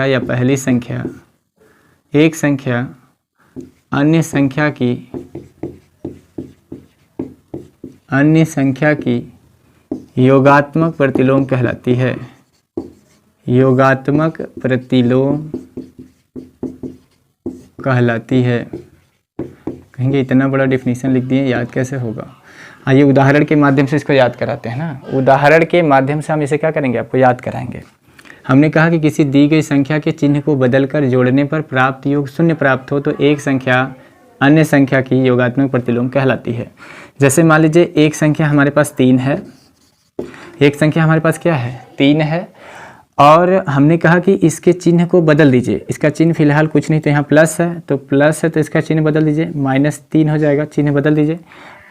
या पहली संख्या, एक संख्या अन्य संख्या की योगात्मक प्रतिलोम कहलाती है। योगात्मक प्रतिलोम कहलाती है। कहेंगे इतना बड़ा डेफिनेशन लिख दिए, याद कैसे होगा? आइए उदाहरण के माध्यम से इसको याद कराते हैं ना। उदाहरण के माध्यम से हम इसे क्या करेंगे? आपको याद कराएंगे। हमने कहा कि किसी दी गई संख्या के चिन्ह को बदलकर जोड़ने पर प्राप्त योग शून्य प्राप्त हो तो एक संख्या अन्य संख्या की योगात्मक प्रतिलोम कहलाती है। जैसे मान लीजिए एक संख्या हमारे पास 3 है, एक संख्या हमारे पास क्या है? 3 है, और हमने कहा कि इसके चिन्ह को बदल दीजिए। इसका चिन्ह फिलहाल कुछ नहीं, तो यहाँ प्लस है, तो प्लस है तो इसका चिन्ह बदल दीजिए, -3 हो जाएगा, चिन्ह बदल दीजिए।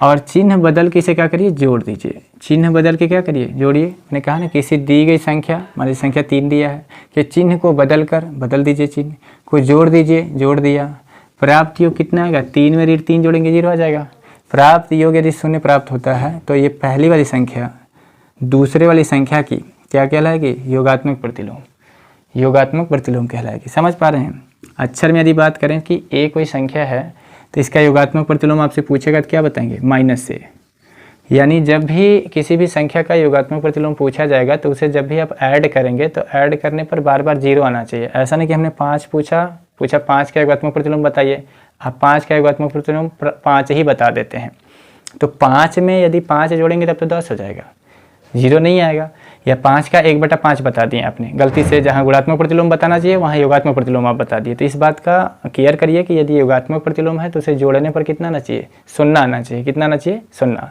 और चिन्ह बदल के इसे क्या करिए? जोड़ दीजिए। चिन्ह बदल के क्या करिए? जोड़िए। मैंने कहा ना किसी दी गई संख्या, मान लीजिए संख्या 3 दिया है, कि चिन्ह को बदल दीजिए, चिन्ह को जोड़ दीजिए, जोड़ दिया। प्राप्त योग कितना आएगा? 3 में ऋण 3 जोड़ेंगे 0 आ जाएगा। प्राप्त योग यदि शून्य प्राप्त होता है तो ये पहली वाली संख्या दूसरे वाली संख्या की क्या कहलाएगी? योगात्मक प्रतिलोम, योगात्मक प्रतिलोम कहलाएगी। समझ पा रहे हैं? अक्षर में यदि बात करें कि ए कोई संख्या है तो इसका योगात्मक प्रतिलोम आपसे पूछेगा तो क्या बताएंगे? माइनस से। यानी जब भी किसी भी संख्या का योगात्मक प्रतिलोम पूछा जाएगा तो उसे जब भी आप ऐड करेंगे तो ऐड करने पर बार बार 0 आना चाहिए। ऐसा नहीं कि हमने 5 पूछा 5 का योगात्मक प्रतिलोम बताइए, आप 5 का योगात्मक प्रतिलोम 5 ही बता देते हैं। तो 5 में यदि 5 जोड़ेंगे तब तो 10 हो जाएगा, 0 नहीं आएगा। या 5 का 1/5 बता दिए आपने गलती से, जहाँ गुणात्मक प्रतिलोम बताना चाहिए वहाँ योगात्मक प्रतिलोम आप बता दिए। तो इस बात का केयर करिए कि यदि योगात्मक प्रतिलोम है तो उसे जोड़ने पर कितना आना चाहिए? 0 आना चाहिए। कितना आना चाहिए? 0।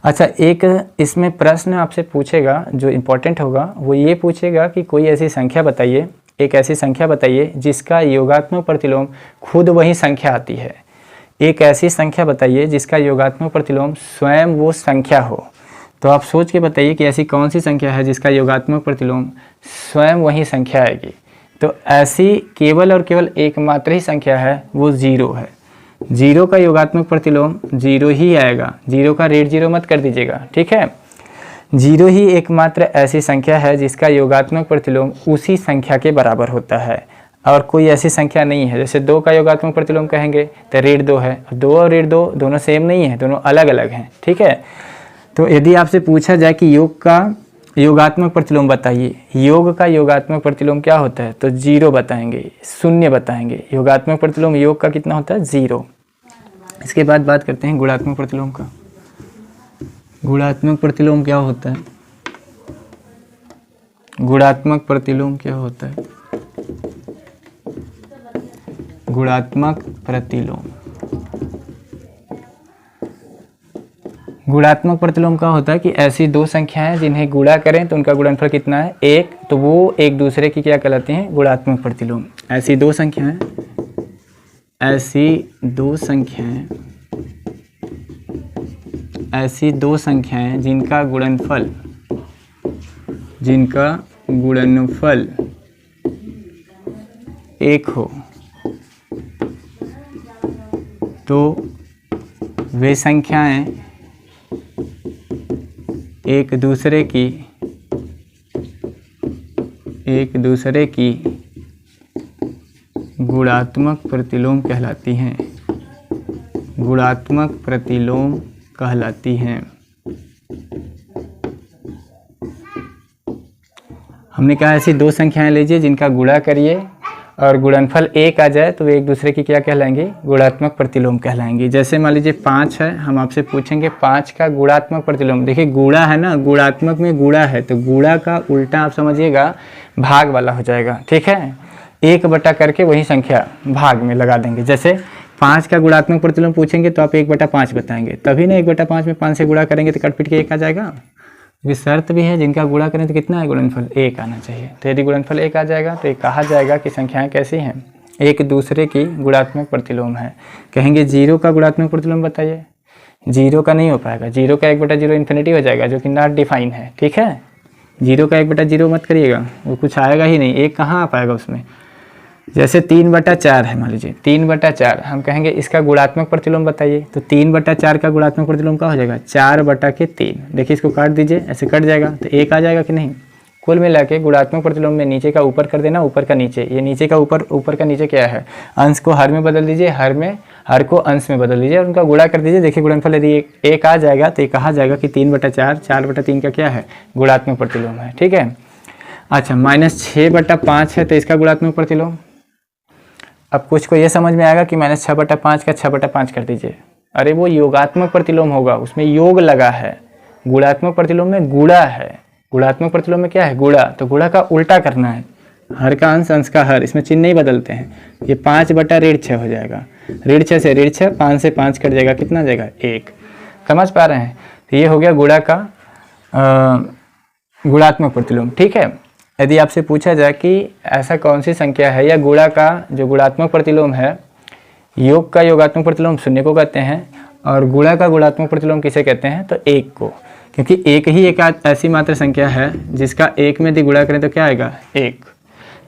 अच्छा, एक इसमें प्रश्न आपसे पूछेगा जो इम्पोर्टेंट होगा, वो ये पूछेगा कि कोई ऐसी संख्या बताइए, एक ऐसी संख्या बताइए जिसका योगात्मक प्रतिलोम खुद वही संख्या आती है। एक ऐसी संख्या बताइए जिसका योगात्मक प्रतिलोम स्वयं वो संख्या हो। तो आप सोच के बताइए कि ऐसी कौन सी संख्या है जिसका योगात्मक प्रतिलोम स्वयं वही संख्या आएगी। तो ऐसी केवल और केवल एकमात्र ही संख्या है, वो 0 है। 0 का योगात्मक प्रतिलोम 0 ही आएगा, 0 का ऋण 0 मत कर दीजिएगा, ठीक है। 0 ही एकमात्र ऐसी संख्या है जिसका योगात्मक प्रतिलोम उसी संख्या के बराबर होता है, और कोई ऐसी संख्या नहीं है। जैसे 2 का योगात्मक प्रतिलोम कहेंगे तो ऋण 2 है, 2 और ऋण 2 दोनों सेम नहीं है, दोनों अलग अलग हैं, ठीक है। तो यदि आपसे पूछा जाए कि योग का योगात्मक प्रतिलोम बताइए, योग का योगात्मक प्रतिलोम क्या होता है, तो 0 बताएंगे, 0 बताएंगे। योगात्मक प्रतिलोम योग का कितना होता है? 0। इसके बाद बात करते हैं गुणात्मक प्रतिलोम का। गुणात्मक प्रतिलोम क्या होता है? गुणात्मक प्रतिलोम क्या होता है? गुणात्मक प्रतिलोम, गुणात्मक प्रतिलोम का होता है कि ऐसी 2 संख्याएं जिन्हें गुणा करें तो उनका गुणनफल कितना है? 1, तो वो एक दूसरे की क्या कहलाती हैं? गुणात्मक प्रतिलोम। ऐसी 2 संख्याएं, ऐसी दो संख्याएं जिनका 1 हो तो वे संख्याएं एक दूसरे की गुणात्मक प्रतिलोम कहलाती हैं। गुणात्मक प्रतिलोम कहलाती हैं। हमने कहा ऐसी दो संख्याएं लीजिए जिनका गुणा करिए और गुणनफल 1 आ जाए तो वे एक दूसरे की क्या कहलाएंगे? गुणात्मक प्रतिलोम कहलाएंगी। जैसे मान लीजिए 5 है, हम आपसे पूछेंगे 5 का गुणात्मक प्रतिलोम। देखिए गुणा है ना, गुणात्मक में गुणा है तो गुणा का उल्टा आप समझिएगा भाग वाला हो जाएगा। ठीक है, 1 बटा करके वही संख्या भाग में लगा देंगे। जैसे 5 का गुणात्मक प्रतिलोम पूछेंगे तो आप 1/5 बताएंगे, तभी ना 1/5 में 5 से गुणा करेंगे तो कट पिट के 1 आ जाएगा। ये शर्त भी है जिनका गुणा करें तो कितना है? गुणनफल 1 आना चाहिए। तो यदि गुणनफल 1 आ जाएगा तो ये कहा जाएगा कि संख्याएं कैसी हैं? एक दूसरे की गुणात्मक प्रतिलोम है। कहेंगे 0 का गुणात्मक प्रतिलोम बताइए, 0 का नहीं हो पाएगा। 0 का 1/0 इन्फिनिटी हो जाएगा जो कि नॉट डिफाइन है। ठीक है, 0 का 1/0 मत करिएगा, वो कुछ आएगा ही नहीं, 1 कहाँ आ पाएगा उसमें। जैसे 3/4 है, मान लीजिए 3/4, हम कहेंगे इसका गुणात्मक प्रतिलोम बताइए तो 3/4 का गुणात्मक प्रतिलोम क्या हो जाएगा? 4/3। देखिए इसको काट दीजिए, ऐसे कट जाएगा तो 1 आ जाएगा कि नहीं। कुल मिला के गुणात्मक प्रतिलोम में नीचे का ऊपर कर देना, ऊपर का नीचे। ये नीचे का ऊपर, ऊपर का नीचे क्या है? अंश को हर में बदल दीजिए, हर को अंश में बदल दीजिए और उनका गुणा कर दीजिए। देखिए गुणनफल यदि 1 आ जाएगा तो ये कहा जाएगा कि 3/4 4/3 का क्या है? गुणात्मक प्रतिलोम है। ठीक है, अच्छा -6/5 है तो इसका गुणात्मक प्रतिलोम। अब कुछ को ये समझ में आएगा कि -6/5 का 6/5 कर दीजिए। अरे वो योगात्मक प्रतिलोम होगा, उसमें योग लगा है। गुणात्मक प्रतिलोम में गुणा है, गुणात्मक प्रतिलोम में क्या है? गुणा। तो गुणा का उल्टा करना है, हर का अंश, अंश का हर, इसमें चिन्ह नहीं बदलते हैं। ये 5/6 हो जाएगा। 6 से 6, 5 से 5 कट जाएगा, कितना जाएगा? 1। समझ पा रहे हैं? तो ये हो गया गुणा का गुणात्मक प्रतिलोम। ठीक है, यदि आपसे पूछा जाए कि ऐसा कौन सी संख्या है या गुणा का जो गुणात्मक प्रतिलोम है, योग का योगात्मक प्रतिलोम 0 को कहते हैं और गुणा का गुणात्मक प्रतिलोम किसे कहते हैं? तो 1 को, क्योंकि एक ही एक ऐसी मात्र संख्या है जिसका 1 में यदि गुणा करें तो क्या आएगा? 1।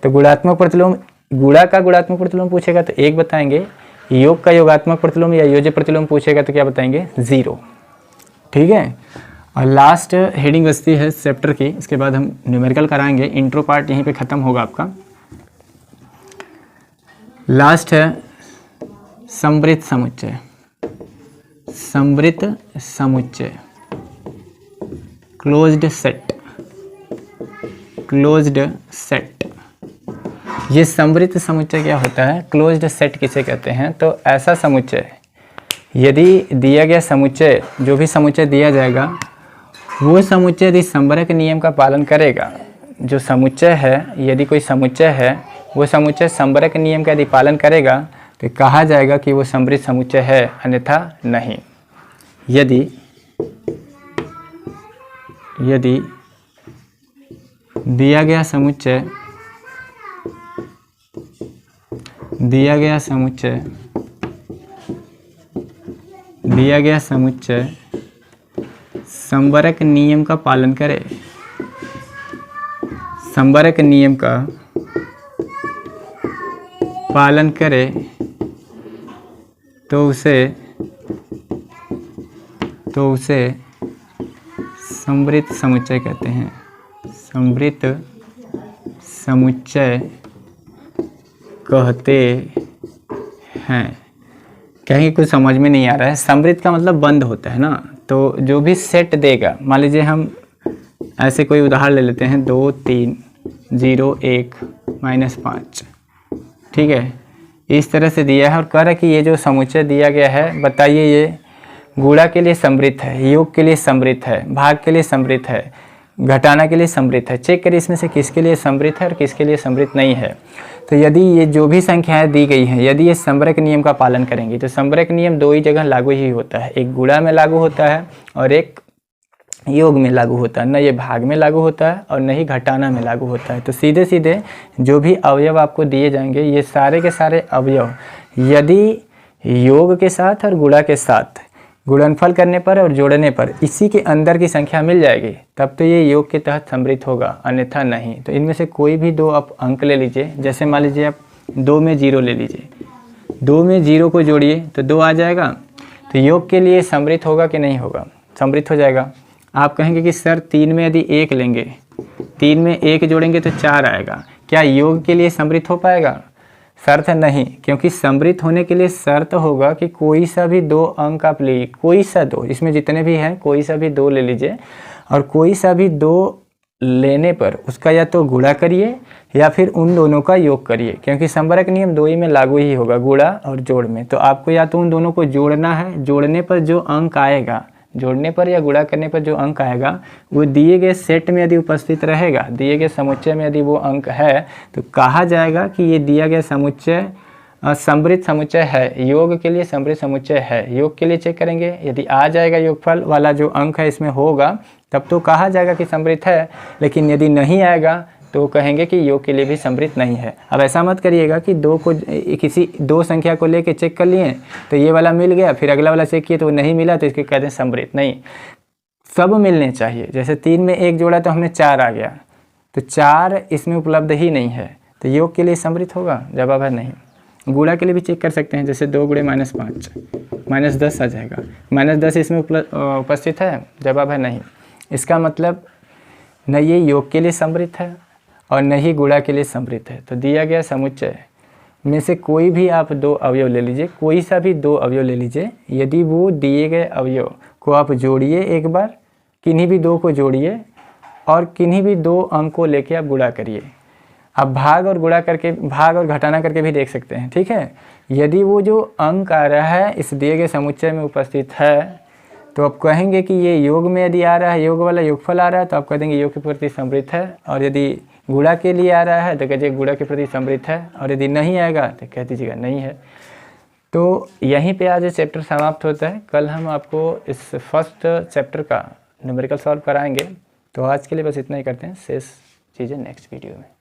तो गुणात्मक प्रतिलोम, गुणा का गुणात्मक प्रतिलोम पूछेगा तो 1 बताएंगे, योग का योगात्मक प्रतिलोम या योज्य प्रतिलोम पूछेगा तो क्या बताएंगे? 0। ठीक है, और लास्ट हेडिंग बचती है इस चैप्टर की, इसके बाद हम न्यूमेरिकल कराएंगे। इंट्रो पार्ट यहीं पे ख़त्म होगा आपका। लास्ट है समवृत्त समुच्चय। समवृत्त समुच्चय, क्लोज्ड सेट। क्लोज्ड सेट, ये समवृत्त समुच्चय क्या होता है? क्लोज्ड सेट किसे कहते हैं? तो ऐसा समुच्चय, यदि दिया गया समुच्चय, जो भी समुच्चय दिया जाएगा वो समुच्चय यदि संवरक नियम का पालन करेगा, जो समुच्चय है, यदि कोई समुच्चय है वो समुच्चय संवरक नियम का यदि पालन करेगा तो कहा जाएगा कि वो समवृत्त समुच्चय है, अन्यथा नहीं। यदि दिया गया समुच्चय संवरक नियम का पालन करे, संवरक नियम का पालन करे तो उसे समवृत्त समुच्चय कहते हैं। समवृत्त समुच्चय कहते हैं। कहीं कुछ समझ में नहीं आ रहा है। समवृत्त का मतलब बंद होता है ना, तो जो भी सेट देगा, मान लीजिए हम ऐसे कोई उदाहरण ले लेते हैं 2 3 0 1 -5, ठीक है, इस तरह से दिया है और कह रहा है कि ये जो समुच्चय दिया गया है, बताइए ये गुणा के लिए समवृत्त है, योग के लिए समवृत्त है, भाग के लिए समवृत्त है, घटाना के लिए समवृत्त है। चेक करिए इसमें से किसके लिए समवृत्त है और किसके लिए समवृत्त नहीं है। तो यदि ये जो भी संख्याएं दी गई हैं, यदि ये संवरक नियम का पालन करेंगी, तो संवरक नियम 2 ही जगह लागू ही होता है, एक गुणा में लागू होता है और एक योग में लागू होता है। न ये भाग में लागू होता है और न ही घटाना में लागू होता है। तो सीधे सीधे जो भी अवयव आपको दिए जाएंगे, ये सारे के सारे अवयव यदि योग के साथ और गुणा के साथ गुणनफल करने पर और जोड़ने पर इसी के अंदर की संख्या मिल जाएगी, तब तो ये योग के तहत समवृत्त होगा, अन्यथा नहीं। तो इनमें से कोई भी 2 आप अंक ले लीजिए। जैसे मान लीजिए आप 2 में 0 ले लीजिए, 2 में 0 को जोड़िए तो 2 आ जाएगा। तो योग के लिए समृद्ध होगा कि नहीं होगा? समृद्ध हो जाएगा। आप कहेंगे कि सर 3 में यदि 1 लेंगे, 3 में 1 जोड़ेंगे तो 4 आएगा, क्या योग के लिए समृद्ध हो पाएगा? शर्त नहीं, क्योंकि समृद्ध होने के लिए शर्त होगा कि कोई सा भी 2 अंक आप लीजिए, कोई सा 2, इसमें जितने भी हैं कोई सा भी 2 ले लीजिए, और कोई सा भी 2 लेने पर उसका या तो गुणा करिए या फिर उन दोनों का योग करिए, क्योंकि संबरक नियम 2 ही में लागू ही होगा, गुणा और जोड़ में। तो आपको या तो उन दोनों को जोड़ना है, जोड़ने पर जो अंक आएगा, जोड़ने पर या गुणा करने पर जो अंक आएगा वो दिए गए सेट में यदि उपस्थित रहेगा, दिए गए समुच्चय में यदि वो अंक है, तो कहा जाएगा कि ये दिया गया समुच्चय समृद्ध समुच्चय है, योग के लिए समृद्ध समुच्चय है। योग के लिए चेक करेंगे, यदि आ जाएगा योगफल वाला जो अंक है इसमें होगा, तब तो कहा जाएगा कि समृद्ध है, लेकिन यदि नहीं आएगा तो कहेंगे कि योग के लिए भी समृद्ध नहीं है। अब ऐसा मत करिएगा कि 2 को किसी 2 संख्या को लेके चेक कर लिए तो ये वाला मिल गया, फिर अगला वाला चेक किए तो नहीं मिला तो इसके कहते हैं समृद्ध। नहीं, सब मिलने चाहिए। जैसे 3 में 1 जोड़ा तो हमने 4 आ गया, तो 4 इसमें उपलब्ध ही नहीं है, तो योग के लिए समृद्ध होगा? जवाब है नहीं। गुणा के लिए भी चेक कर सकते हैं, जैसे 2 गुणे -5 -10 आ जाएगा, -10 इसमें उपस्थित है? जवाब है नहीं। इसका मतलब न ये योग के लिए समृद्ध है और न ही गुणा के लिए समृद्ध है। तो दिया गया समुच्चय में से कोई भी आप 2 अवयव ले लीजिए, कोई सा भी 2 अवयव ले लीजिए, यदि वो दिए गए अवयव को आप जोड़िए, एक बार किन्हीं भी 2 को जोड़िए और किन्हीं भी 2 अंक को लेके आप गुणा करिए। आप भाग और गुणा करके, भाग और घटाना करके भी देख सकते हैं, ठीक है। यदि वो जो अंक आ रहा है इस दिए गए समुच्चय में उपस्थित है तो आप कहेंगे कि ये योग में यदि आ रहा है, योग वाला योगफल आ रहा है, तो आप कह देंगे योग के प्रति समृद्ध है। और यदि गुणा के लिए आ रहा है तो कहिए गुणा के प्रति समृद्ध है, और यदि नहीं आएगा तो कह दीजिएगा नहीं है। तो यहीं पे आज चैप्टर समाप्त होता है। कल हम आपको इस फर्स्ट चैप्टर का न्यूमेरिकल सॉल्व कराएंगे। तो आज के लिए बस इतना ही करते हैं, शेष चीज़ें नेक्स्ट वीडियो में।